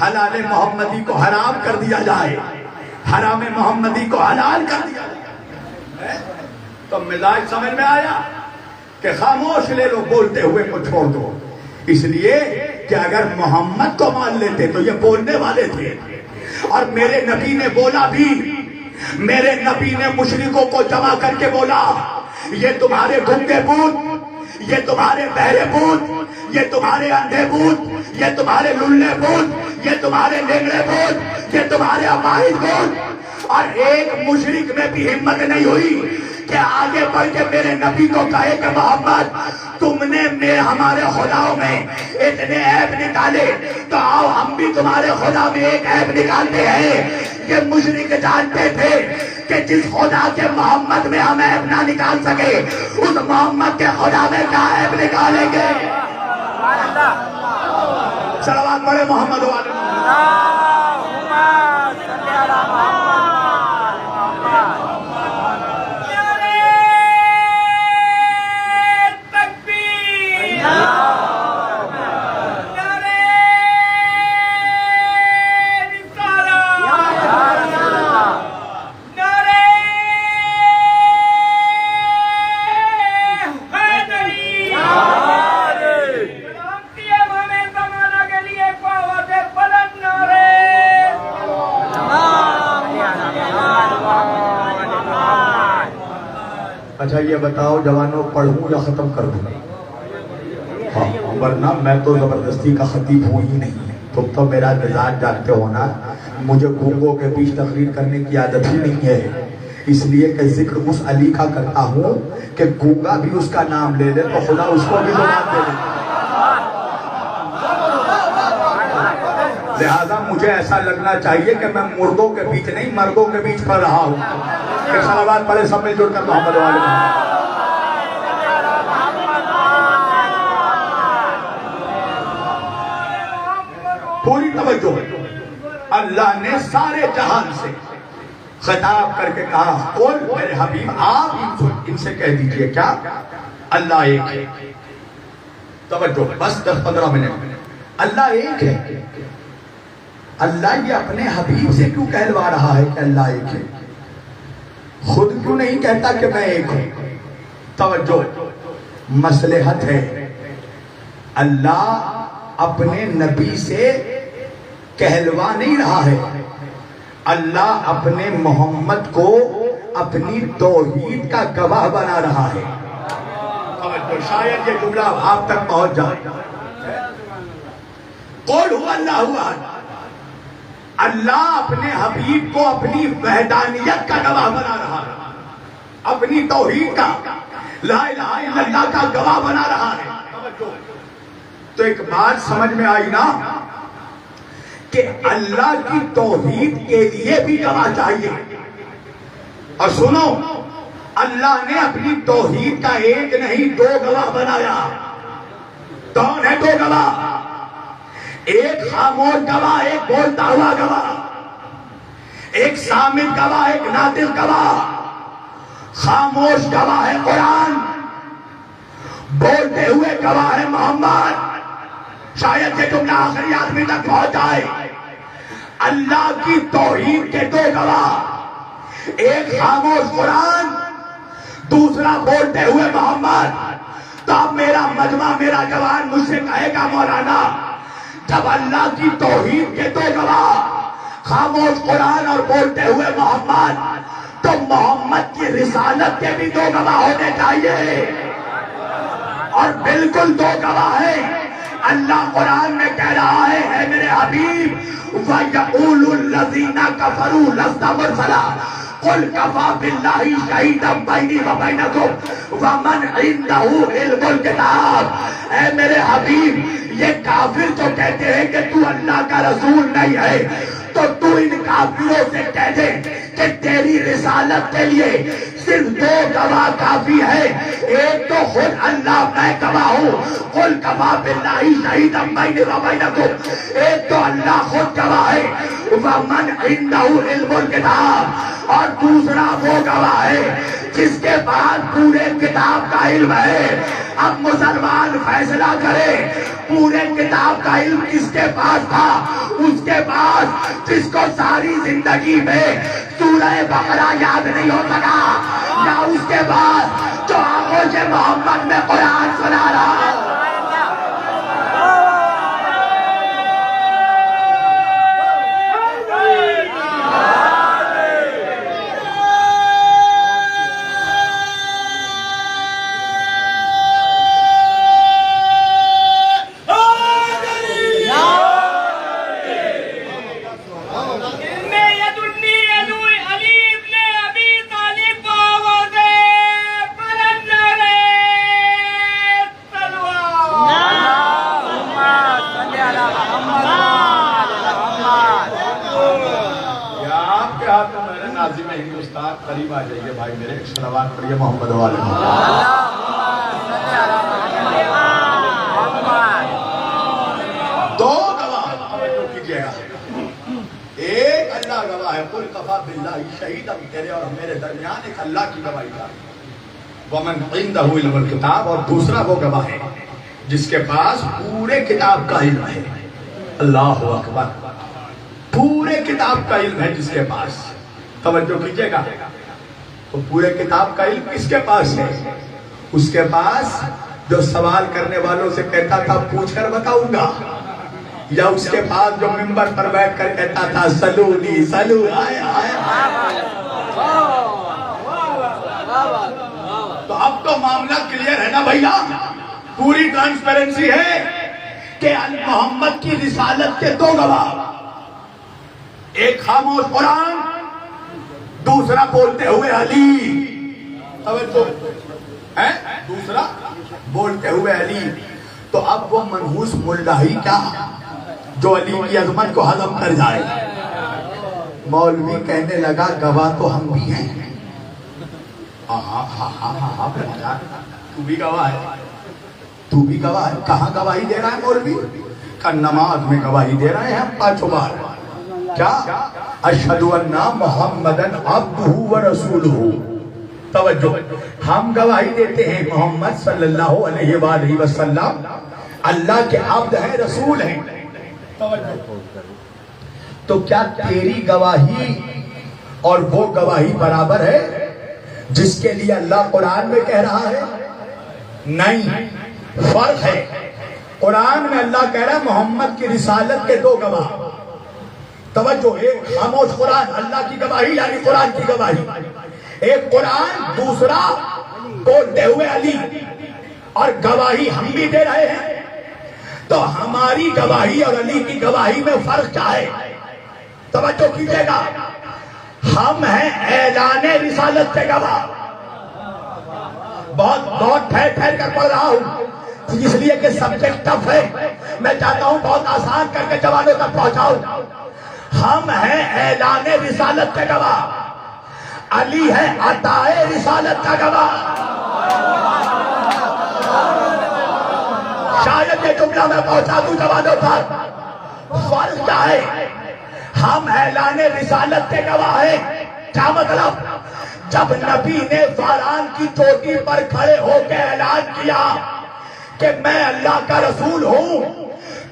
حلال محمدی کو حرام کر دیا جائے، حرام محمدی کو حلال کر دیا جائے۔ تو مزاج سمجھ میں آیا کہ خاموش لے لو، بولتے ہوئے کو چھوڑ دو۔ اس لیے کہ اگر محمد کو مان لیتے تو یہ بولنے والے تھے، اور میرے نبی نے بولا بھی، میرے نبی نے مشرکوں کو جمع کر کے بولا یہ تمہارے گنگے بت، یہ تمہارے بہرے بت، یہ تمہارے اندھے بت، یہ تمہارے للے بت، یہ تمہارے لنگڑے بت، یہ تمہارے اپاہج بت۔ اور ایک مشرک میں بھی ہمت نہیں ہوئی کہ آگے بڑھ کے میرے نبی کو کہے کہ محمد تم نے ہمارے خداؤں میں اتنے عیب نکالے تو آؤ ہم بھی تمہارے خدا میں ایک عیب نکالتے ہیں۔ یہ مشرک جانتے تھے کہ جس خدا کے محمد میں ہم عیب نہ نکال سکے اس محمد کے خدا میں کیا عیب نکالیں گے۔ صلوات پڑھے محمد والے اچھا یہ بتاؤ جوانوں پڑھوں یا ختم کر دوں؟ ہاں ورنہ میں تو زبردستی کا خطیب ہوں ہی نہیں، تم تو میرا مزاج جانتے ہو نا، مجھے گونگوں کے بیچ تقریر کرنے کی عادت ہی نہیں ہے، اس لیے کہ ذکر اس علی کا کرتا ہوں کہ گونگا بھی اس کا نام لے لے تو خدا اس کو بھی زبان دے دے۔ لہذا مجھے ایسا لگنا چاہیے کہ میں مردوں کے بیچ نہیں مردوں کے بیچ پڑھ رہا ہوں۔ کہ صلوات پڑھے سب مل جڑ کر محمد والے پوری توجہ۔ اللہ نے سارے جہان سے خطاب کر کے کہا قل میرے حبیب آپ ان سے کہہ دیجئے کیا اللہ ایک ہے۔ توجہ بس 10-15 منٹ۔ اللہ ایک ہے، اللہ یہ اپنے حبیب سے کیوں کہلوا رہا ہے کہ اللہ ایک ہے؟ خود کیوں نہیں کہتا کہ میں ایک ہوں؟ توجہ مصلحت ہے۔ اللہ اپنے نبی سے کہلوا نہیں رہا ہے، اللہ اپنے محمد کو اپنی توحید کا گواہ بنا رہا ہے۔ توجہ شاید یہ جملہ آپ تک پہنچ جائے۔ قل هو اللہ احد، اللہ اپنے حبیب کو اپنی وحدانیت کا گواہ بنا رہا ہے، اپنی توحید کا لا الہ الا اللہ کا گواہ بنا رہا ہے۔ تو ایک بات سمجھ میں آئی نا کہ اللہ کی توحید کے لیے بھی گواہ چاہیے۔ اور سنو اللہ نے اپنی توحید کا ایک نہیں 2 گواہ بنایا۔ کون ہے 2 گواہ؟ ایک خاموش گواہ، ایک بولتا ہوا گواہ، ایک صامت گواہ، ایک ناطق گواہ۔ خاموش گواہ ہے قرآن، بولتے ہوئے گواہ ہے محمد۔ شاید یہ جملہ آخری آدمی تک پہنچ جائے۔ اللہ کی توحید کے 2 گواہ، ایک خاموش قرآن، دوسرا بولتے ہوئے محمد۔ تو اب میرا مجمع، میرا جوان مجھ سے کہے گا مولانا جب اللہ کی توحید کے 2 گواہ خاموش قرآن اور بولتے ہوئے محمد، تو محمد کی رسالت کے بھی 2 گواہ ہونے چاہیے۔ اور بالکل 2 گواہ ہیں۔ اللہ قرآن میں کہہ رہا ہے اے میرے حبیب وَيَقُولُ الَّذِينَ كَفَرُوا لَسْتَ مُرْسَلًا قُلْ كَفَىٰ بِاللَّهِ شَهِيدًا بَيْنِي وَبَيْنَكُمْ وَمَنْ عِندَهُ عِلْمُ الْكِتَابِ۔ اے میرے حبیب یہ کافر جو کہتے ہیں کہ تو اللہ کا رسول نہیں ہے، تو تو ان کافروں سے کہہ دے کہ تیری رسالت کے لیے صرف 2 گواہ کافی ہے۔ ایک تو خود اللہ میں گواہ ہوں، قل کفیٰ باللہ شہیدا بینی و بینکم، ایک تو اللہ خود گواہ ہے، ومن عندہ علم الکتاب، اور دوسرا وہ گواہ ہے جس کے پاس پورے کتاب کا علم ہے۔ اب مسلمان فیصلہ کرے پورے کتاب کا علم کس کے پاس تھا؟ اس کے پاس جس کو ساری زندگی میں سورہ بقرہ یاد نہیں ہو سکا، یا اس کے بعد جو آغوش محمد میں قرآن سنا رہا۔ محمد وآل محمد۔ دو گواہ توجہ کیجئے گا، ایک اللہ گواہ ہے، قل کفیٰ باللہ شہیدا، تیرے اور میرے درمیان ایک اللہ کی گواہی کا، ومن عندہ علم الکتاب، اور دوسرا وہ گواہ ہے جس کے پاس پورے کتاب کا علم ہے۔ اللہ اکبر، پورے کتاب کا علم ہے جس کے پاس، توجہ کیجئے گا، تو پورے کتاب کا علم کس کے پاس ہے؟ اس کے پاس جو سوال کرنے والوں سے کہتا تھا پوچھ کر بتاؤں گا، یا اس کے پاس جو منبر پر بیٹھ کر کہتا تھا سلونی سلو، آئے آئے۔ تو اب تو معاملہ کلیئر ہے نا بھائیا، پوری ٹرانسپیرنسی ہے کہ محمد کی رسالت کے دو گواہ، ایک خاموش قرآن، دوسرا بولتے ہوئے علی، توجہ ہے، دوسرا بولتے ہوئے علی۔ تو اب وہ منحوس ملا ہی کیا جو علی کی عظمت کو ہضم کر جائے؟ مولوی کہنے لگا گواہ تو ہم بھی ہیں۔ تو بھی گواہ ہے، تو بھی گواہ ہے۔ کہاں گواہی دے رہا ہے مولوی؟ کہ نماز میں گواہی دے رہے ہیں ہم 5 بار، کیا؟ اشہد ان محمدن عبدہ ورسولہ۔ توجہ، ہم گواہی دیتے ہیں محمد صلی اللہ علیہ وآلہ وسلم اللہ کے عبد ہیں، رسول ہیں۔ توجہ، تو کیا تیری گواہی اور وہ گواہی برابر ہے جس کے لیے اللہ قرآن میں کہہ رہا ہے؟ نہیں، فرق ہے۔ قرآن میں اللہ کہہ رہا ہے محمد کی رسالت کے دو گواہ، توجہ، ایک خاموش قرآن، اللہ کی گواہی یعنی قرآن کی گواہی، ایک قرآن، دوسرا بولتے ہوئے علی، اور گواہی ہم بھی دے رہے ہیں۔ تو ہماری گواہی اور علی کی گواہی میں فرق کیا ہے؟ توجہ کیجئے گا، ہم ہیں اعلان رسالت کے گواہ۔ بہت ٹھہر کر پڑھ رہا ہوں اس لیے کہ سبجیکٹ ٹف ہے، میں چاہتا ہوں بہت آسان کر کے جوانوں تک پہنچاؤں۔ ہم ہیں اعلان رسالت کے گواہ، علی ہے عطائے رسالت کا گواہ۔ شاید یہ جملہ میں پہنچا دوں جوانوں تک۔ فرق کیا ہے؟ ہم اعلان رسالت کے گواہ ہیں، کیا مطلب؟ جب نبی نے فاران کی چوٹی پر کھڑے ہو کے اعلان کیا کہ میں اللہ کا رسول ہوں،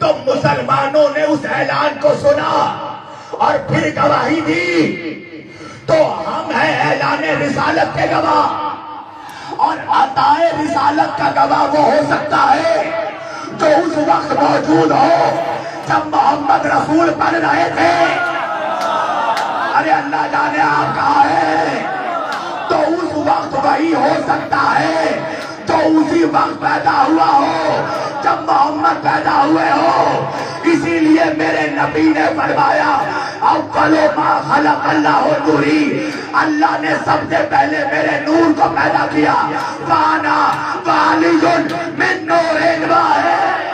تو مسلمانوں نے اس اعلان کو سنا اور پھر گواہی دی۔ تو ہم ہیں اعلان رسالت کے گواہ، اور عطائے رسالت کا گواہ وہ ہو سکتا ہے جو اس وقت موجود ہو جب محمد رسول بن رہے تھے۔ ارے اللہ جانے آپ کہاں ہے؟ تو اس وقت وہی ہو سکتا ہے جو اسی وقت پیدا ہوا ہو جب محمد پیدا ہوئے ہو۔ اسی لیے میرے نبی نے فرمایا اول ما خلق اللہ نوری، اللہ نے سب سے پہلے میرے نور کو پیدا کیا، وانا ولی من نور واحد۔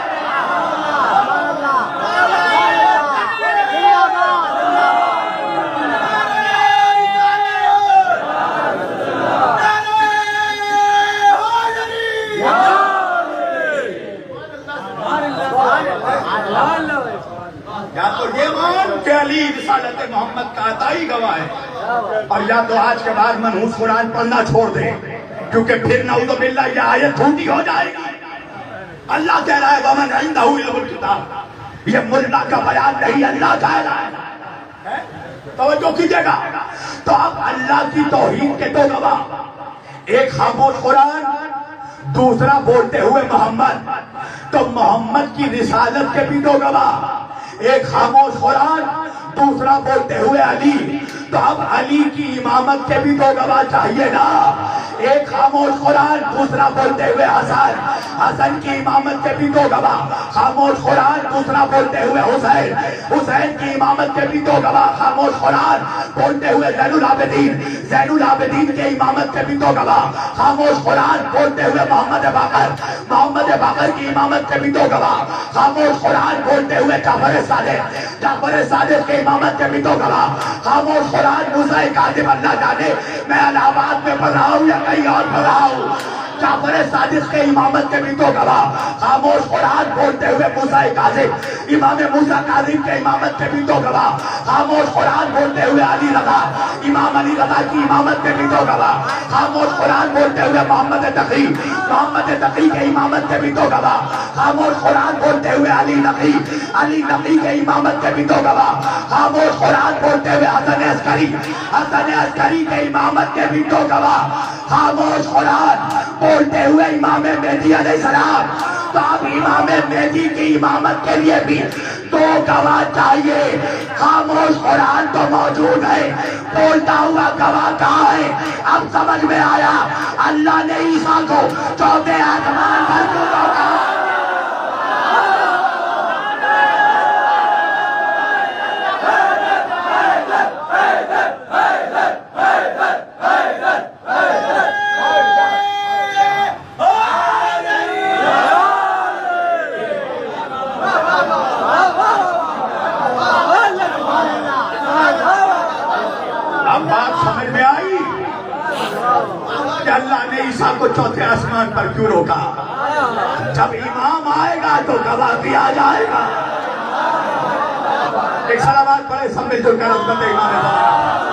یا تو یہ مان کہ علی رسالت محمد کا عطائی گواہ ہے، اور یا تو آج کے بعد منحوس قرآن پڑھنا چھوڑ دے، کیونکہ پھر نعوذ باللہ یہ آیت جھوٹی ہو جائے گی۔ اللہ کہہ رہا ہے ومن عنده علم الکتاب، یہ ملا کا بیان نہیں، اللہ کہہ رہا ہے۔ توجہ کیجئے گا، تو اب اللہ کی توحید کے دو گواہ، ایک خاموش قرآن، دوسرا بولتے ہوئے محمد۔ تو محمد کی رسالت کے بھی دو گواہ، ایک خاموش قرآن، دوسرا بولتے ہوئے علی۔ تو اب علی کی امامت کے بھی دو گواہ چاہیے نا، ایک خاموش قرآن، دوسرا بولتے ہوئے حسن۔ حسن کی امامت کے بھی دو گواہ، خاموش قرآن، دوسرا بولتے ہوئے حسین۔ حسین کی امامت کے بھی دو گواہ، خاموش قرآن، بولتے ہوئے زین العابدین۔ زین العابدین کے امامت کے بھی دو گواہ، خاموش قرآن، بولتے ہوئے محمد باقر۔ محمد باقر کی امامت کے بھی دو گواہ، خاموش قرآن، بولتے ہوئے جعفر صادق۔ جعفر صادق کے امامت کے بھی دو گواہ، خاموش قرآن، موسیٰ کاظم۔ اللہ جانے میں الہ آباد میں پڑھ رہا ہوں یا کہیں اور کر رہا ہوں، جعفر صادق کے امامت کے بھی دو گواہ، خاموش قرآن بولتے ہوئے موسیٰ کاظم، امام موسیٰ کاظم کے امامت کے بھی دو گواہ، خاموش قرآن بولتے ہوئے علی رضا، امام علی رضا کی امامت کے بھی دو گواہ، خاموش قرآن بولتے ہوئے محمد تقی کے امامت کے بھی دو گواہ، خاموش قرآن بولتے ہوئے علی نقی کے امامت کے بھی دو گواہ، خاموش قرآن بولتے ہوئے حسن عسکری کے امامت کے بھی دو گواہ، خاموش قرآن بولتے ہوئے امام مہدی علیہ السلام۔ تو اب امام مہدی کی امامت کے لیے بھی دو گواہ چاہیے۔ خاموش قرآن تو موجود ہے، بولتا ہوا گواہ کہاں ہے؟ اب سمجھ میں آیا اللہ نے عیسیٰ کو چوتھے آسمان پر کیوں روکا۔ اللہ نے عیسیٰ کو چوتھے آسمان پر کیوں روکا؟ جب امام آئے گا تو گواہ بھی آ جائے گا۔ ایک صلوات پڑھے سب مل جل کر عظمت امام زمانہ۔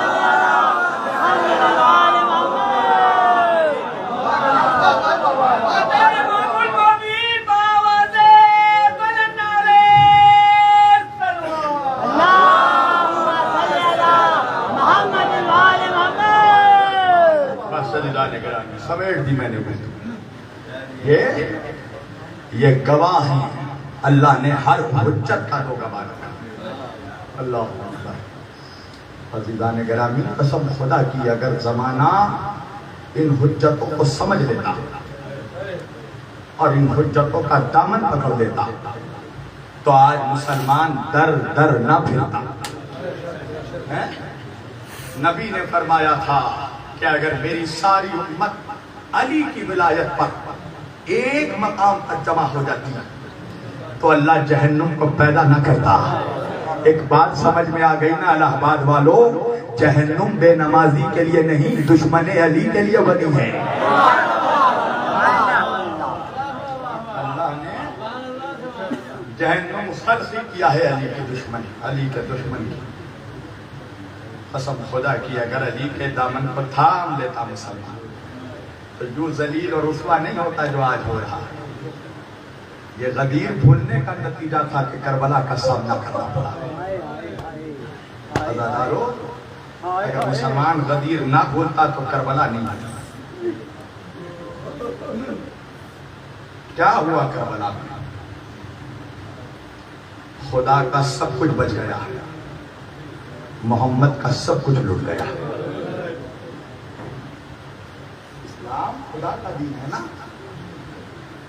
سمیٹ دی میں نے یہ گواہ ہیں، اللہ نے ہر حجت کا دو گواہ رکھا۔ اللہ اکبر۔ عزیزان گرامی، قسم خدا کی اگر زمانہ ان حجتوں کو سمجھ لیتا اور ان حجتوں کا دامن پکڑ لیتا تو آج مسلمان در در نہ پھرتا۔ نبی نے فرمایا تھا کہ اگر میری ساری امت علی کی ولایت پر ایک مقام پر جمع ہو جاتی تو اللہ جہنم کو پیدا نہ کرتا۔ ایک بات سمجھ میں آ گئی نا الہ آباد والو، جہنم بے نمازی کے لیے نہیں، دشمن علی کے لیے بنی ہے۔ اللہ نے جہنم خلق کیا ہے علی کے دشمن کی۔ قسم خدا کی اگر علی کے دامن کو تھام لیتا مسلمان تو جو ذلیل اور رسوا نہیں ہوتا جو آج ہو رہا۔ یہ غدیر بھولنے کا نتیجہ تھا کہ کربلا کا سامنا کرنا پڑا۔ عزادارو، اگر مسلمان غدیر نہ بھولتا تو کربلا نہیں ہوتا۔ کیا ہوا کربلا میں؟ خدا کا سب کچھ بچ گیا، محمد کا سب کچھ لٹ گیا۔ اسلام خدا کا دین ہے نا۔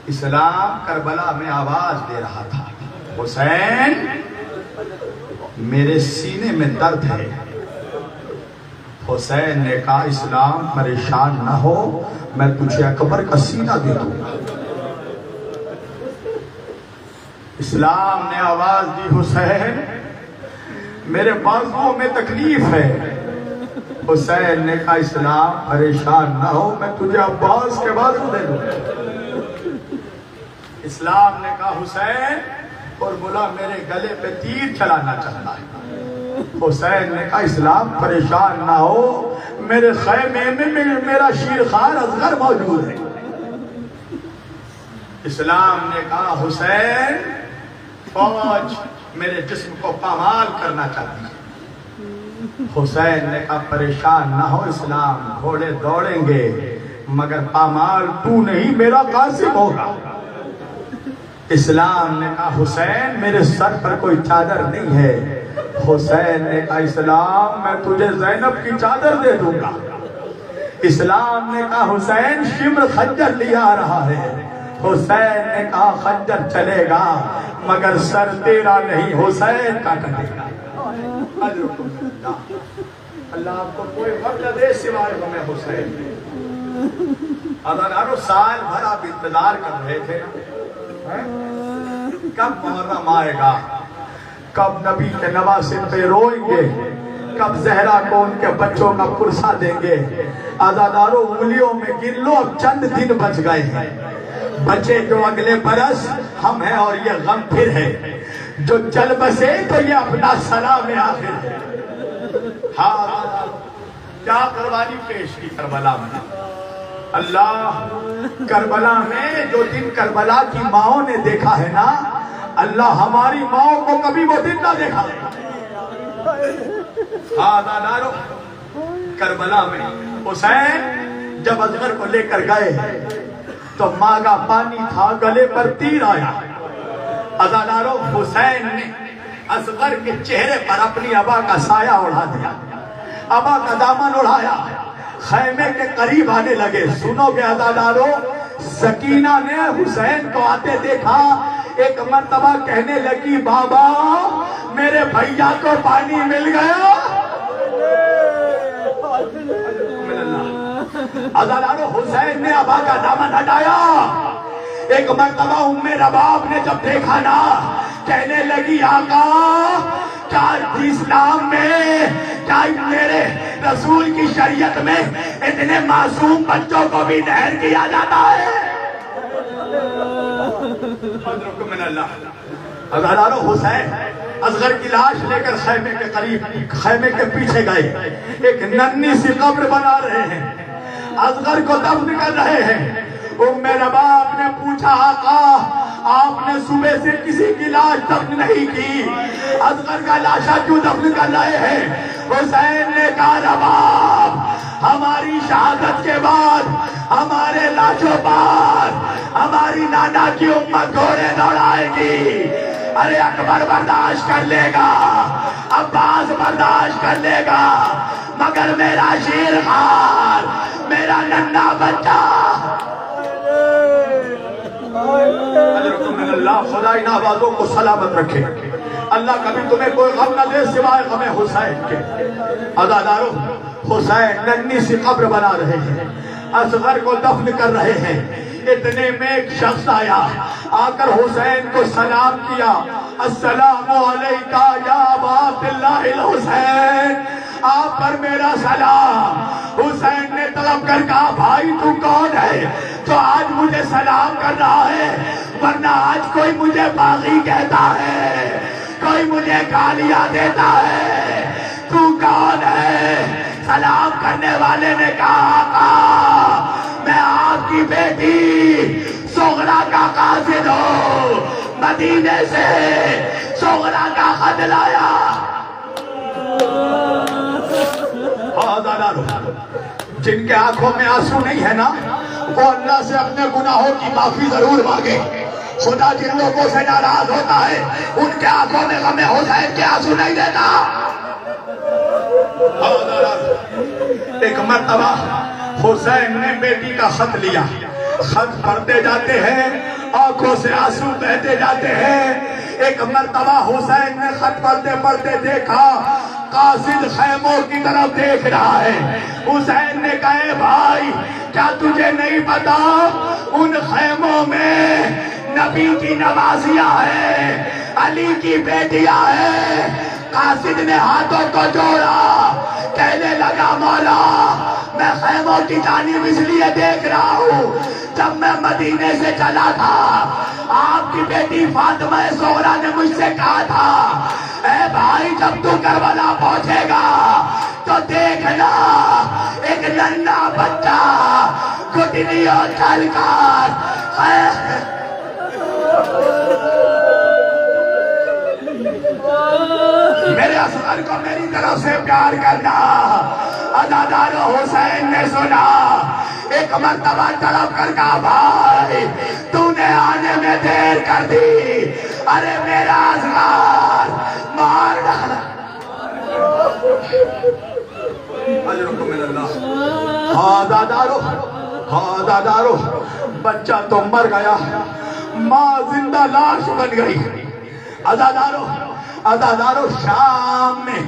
اسلام کربلا میں آواز دے رہا تھا، حسین میرے سینے میں درد ہے۔ حسین نے کہا اسلام پریشان نہ ہو، میں تجھے اکبر کا سینہ دے دوں گا۔ اسلام نے آواز دی حسین میرے بازوؤں میں تکلیف ہے۔ حسین نے کہا اسلام پریشان نہ ہو، میں تجھے عباس کے بازو دے دوں گا۔ اسلام نے کہا حسین اور بولا میرے گلے پہ تیر چلانا چاہتا ہے۔ حسین نے کہا اسلام پریشان نہ ہو، میرے خیمے میں میرا شیرخوار اصغر موجود ہے۔ اسلام نے کہا حسین فوج میرے جسم کو پامال کرنا چاہتی ہے۔ حسین نے کہا پریشان نہ ہو، اسلام گھوڑے دوڑیں گے مگر پامال تو نہیں میرا قاسم ہوگا۔ اسلام نے کہا حسین میرے سر پر کوئی چادر نہیں ہے۔ حسین نے کہا اسلام میں تجھے زینب کی چادر دے دوں گا۔ اسلام نے کہا حسین شمر خنجر لیا آ رہا ہے۔ حسین نے کہا خنجر چلے گا مگر سر تیرا نہیں حسین کا کٹے گا۔ اللہ آپ کو کوئی وقت دے سوائے ہمیں حسین نے۔ ادانارو سال بھر آپ انتظار کر رہے تھے کب محرم آئے گا، کب نبی کے نواسے پہ روئیں گے، کب زہرا کو ان کے بچوں کا پرسہ دیں گے. عزادارو انگلیوں میں گن لو اب چند دن بچ گئے ہیں. بچے جو اگلے برس ہم ہیں اور یہ غم پھر ہے. جو چل بسے تو یہ اپنا سلام آخر ہے. ہاں کیا قربانی پیش کی کربلا میں. اللہ کربلا میں جو دن کربلا کی ماؤں نے دیکھا ہے نا, اللہ ہماری ماؤں کو کبھی وہ دن نہ دیکھا. ہاں دادارو کربلا میں حسین جب اصغر کو لے کر گئے تو ماں کا پانی تھا, گلے پر تیر آیا. عزادارو حسین نے اصغر کے چہرے پر اپنی ابا کا سایہ اڑا دیا, ابا کا دامن اڑایا, خیمے کے قریب آنے لگے. سنو گے عزادارو, سکینہ نے حسین کو آتے دیکھا, ایک مرتبہ کہنے لگی بابا میرے بھیا کو پانی مل گیا. عزادارو حسین نے ابا کا دامن ہٹایا. ایک مرتبہ ام رباب نے جب دیکھا نا, کہنے لگی آقا کیا اسلام میں, کیا میرے رسول کی شریعت میں اتنے معصوم بچوں کو بھی نہر کیا جاتا ہے؟ عزادارو حسین اصغر کی لاش لے کر خیمے کے قریب, خیمے کے پیچھے گئے. ایک ننھی سی قبر بنا رہے ہیں, اصغر کو دفن کر رہے ہیں. ام رباب نے پوچھا آقا آپ نے صبح سے کسی کی لاش دفن نہیں کی, اصغر کا لاشا کیوں دفن کر رہے ہیں؟ حسین نے کہا رباب ہماری شہادت کے بعد ہمارے لاشوں پر ہماری نانا کی امت گھوڑے دوڑائے گی. ارے اکبر برداشت کر لے گا, عباس برداشت کر لے گا, مگر میرا شیر خان, میرا ننھا بچہ. اللہ خدا ان آوازوں کو سلامت رکھے. اللہ کبھی تمہیں کوئی غم نہ دے سوائے غم حسین کے. عزادارو حسین ننھی سی قبر بنا رہے ہیں, اصغر کو دفن کر رہے ہیں. اتنے میں ایک شخص آیا, آ کر حسین کو سلام کیا, السلام علیکہ یا ابا عبداللہ الحسین, آپ پر میرا سلام. حسین نے طلب کر کہا بھائی تو کون ہے جو آج مجھے سلام کر رہا ہے, ورنہ آج کوئی مجھے باغی کہتا ہے, کوئی مجھے گالیاں دیتا ہے, تو کون ہے؟ سلام کرنے والے نے کہا آقا میں آپ کی بیٹی سغرا کا قاصد ہوں, مدینے سے سغرا کا خط لایا. جن کے آنکھوں میں آنسو نہیں ہے نا, وہ اللہ سے اپنے گناہوں کی معافی ضرور مانگے. خدا جن لوگوں سے ناراض ہوتا ہے ان کے آنکھوں میں غم حسین کے آنسو نہیں دیتا. ایک مرتبہ حسین نے بیٹی کا خط لیا, خط پڑھتے جاتے ہیں, آنکھوں سے آنسو بہتے جاتے ہیں. ایک مرتبہ حسین نے خط پڑھتے پڑھتے دیکھا قاصد خیموں کی طرف دیکھ رہا ہے. حسین نے کہا بھائی کیا تجھے نہیں پتا ان خیموں میں نبی کی نوازیاں ہیں, علی کی بیٹیاں ہیں. قاصد نے ہاتھوں کو جوڑا, کہنے لگا مولا میں خیموں کی جانب اس لیے دیکھ رہا ہوں, جب میں مدینے سے چلا تھا آپ کی بیٹی فاطمہ زہرا نے مجھ سے کہا تھا اے بھائی جب تو کربلا پہنچے گا تو دیکھنا ایک ننھا بچہ گھٹنیوں چل کر میرے اصغر کو میری طرف سے پیار کرنا. عزادارو حسین نے سنا, ایک مرتبہ طلب کر کہا بھائی تو نے آنے میں دیر کر دی, ارے میرا اصغر مار ڈالا. عزادارو بچہ تو مر گیا, ماں زندہ لاش بن گئی. عزادارو شام میں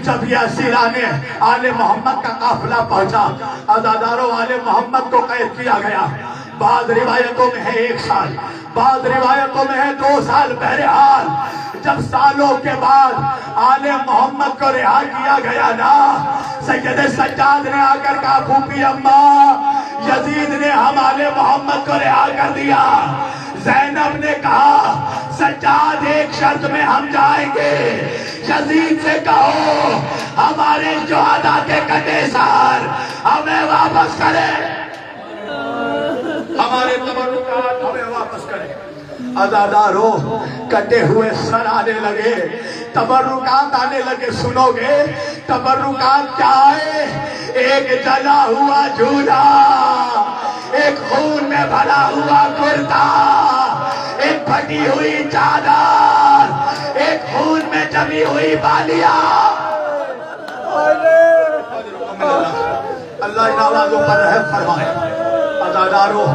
جب یاسران آل محمد کا قافلہ پہنچا, عزادارو آل محمد کو قید کیا گیا. بعض روایتوں میں ہے 1 سال، بعض روایتوں میں ہے 2 سال۔ بہرحال جب سالوں کے بعد آل محمد کو رہا کیا گیا نا، سید سجاد نے آ کر کہا پھوپھی اماں یزید نے ہم آل محمد کو رہا کر دیا۔ زینب نے کہا سجاد ایک شرط میں ہم جائیں گے، یزید سے کہو ہمارے شہداء کے کٹے سر ہمیں واپس کرے، ہمارے تبرکات ہمیں واپس کرے۔ عزادارو کٹے ہوئے سر آنے لگے، تبرکات آنے لگے۔ سنو گے تبرکات کیا ہے؟ ایک جلا ہوا جھولا، ایک خون میں بھرا ہوا کرتا، ایک پھٹی ہوئی چادر، ایک خون میں جمی ہوئی بالیاں۔ اللہ ان آوازوں پر رحم فرمائے۔ عزادارو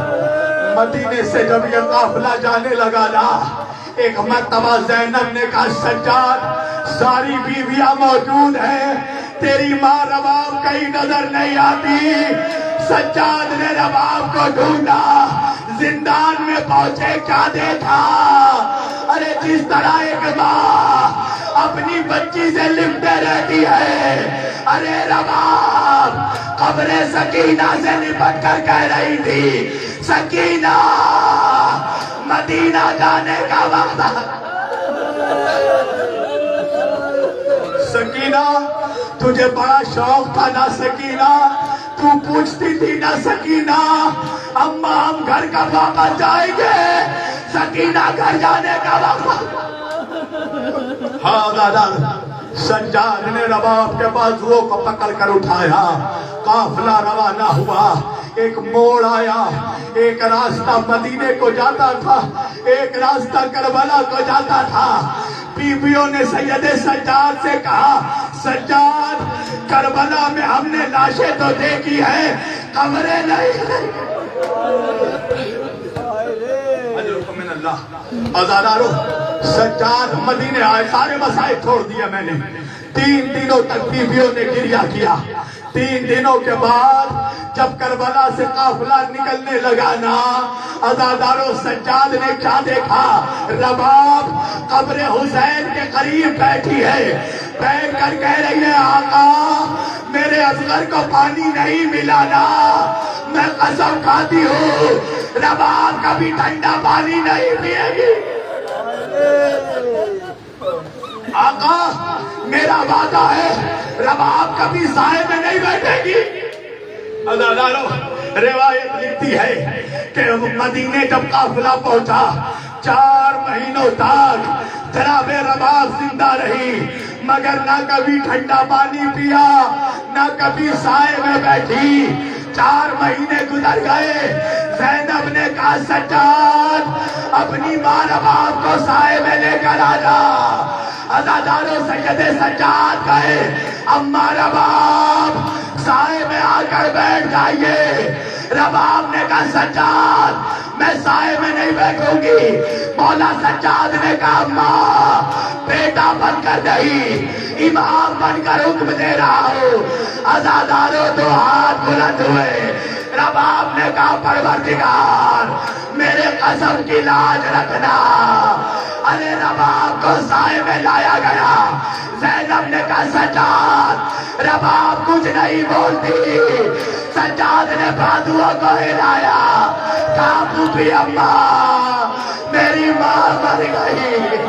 مدینے سے جب یہ قافلہ جانے لگا نا، ایک مرتبہ زینب نے کہا سجاد ساری بیویاں موجود ہیں، تیری ماں رباب کہیں نظر نہیں آتی۔ سجاد نے رباب کو ڈھونڈا، زندان میں پہنچے کیا دیکھا؟ ارے جس طرح ایک ماں اپنی بچی سے لپٹے رہتی ہے، ارے رباب قبر سکینہ سے لپٹ کر کہہ رہی تھی سکینہ مدینہ جانے کا وقت۔ سکینہ تجھے بڑا شوق تھا نا سکینہ، تو پوچھتی تھی نا سکینہ اماں ہم گھر کا واپس جائیں گے، سکینہ گھر جانے کا وقت۔ ہاں دادا سجاد نے رباب کے بازوؤں کو پکڑ کر اٹھایا، قافلہ روانہ ہوا۔ ایک موڑ آیا، ایک راستہ مدینے کو جاتا تھا، ایک راستہ کربلا کو جاتا تھا۔ بیویوں نے سید سجاد سے کہا سجاد کربلا میں ہم نے لاشیں تو دیکھی ہیں، قبریں نہیں۔ عزادارو سجاد مدینے آئے، سارے مسائل چھوڑ دیا میں نے۔ 3 دنوں تک بیویوں نے گریہ کیا۔ 3 دنوں کے بعد جب کربلا سے قافلہ نکلنے لگا نا، عزادارو سجاد نے کیا دیکھا؟ رباب قبر حسین کے قریب بیٹھی ہے، بیٹھ کر کہہ رہی ہے آقا میرے اصغر کو پانی نہیں ملا نا، میں قسم کھاتی ہوں رباب کبھی ٹھنڈا پانی نہیں پیے گی۔ آقا میرا وعدہ ہے رباب کبھی سائے میں نہیں بیٹھے گی۔ عزادارو روایت لکھتی ہے کہ مدینے جب قافلہ پہنچا 4 مہینوں تک جناب رباب زندہ رہی، مگر نہ کبھی ٹھنڈا پانی پیا، نہ کبھی سائے میں بیٹھی۔ 4 مہینے گزر گئے، زینب نے کہا سجاد اپنی ماں رباب کو سائے میں لے کر آجا۔ عزادارو سید سجاد کہے اماں رباب سائے میں آ کر بیٹھ جائیے۔ رباب نے کہا سجاد میں سائے میں نہیں بیٹھوں گی۔ مولا سجاد نے کہا اماں بیٹا بن کر نہیں، امام بن کر حکم دے رہا ہوں۔ عزادارو 2 ہاتھ بلند ہوئے۔ رباب نے کہا پروردگار میرے قسم کی لاج رکھنا۔ ارے رباب کو سائے میں لایا گیا۔ زینب نے کہا سجاد رباب کچھ نہیں بولتی۔ سجاد نے بازوؤں کو ہلایا، کہا پھوپھی اماں میری ماں مر گئی۔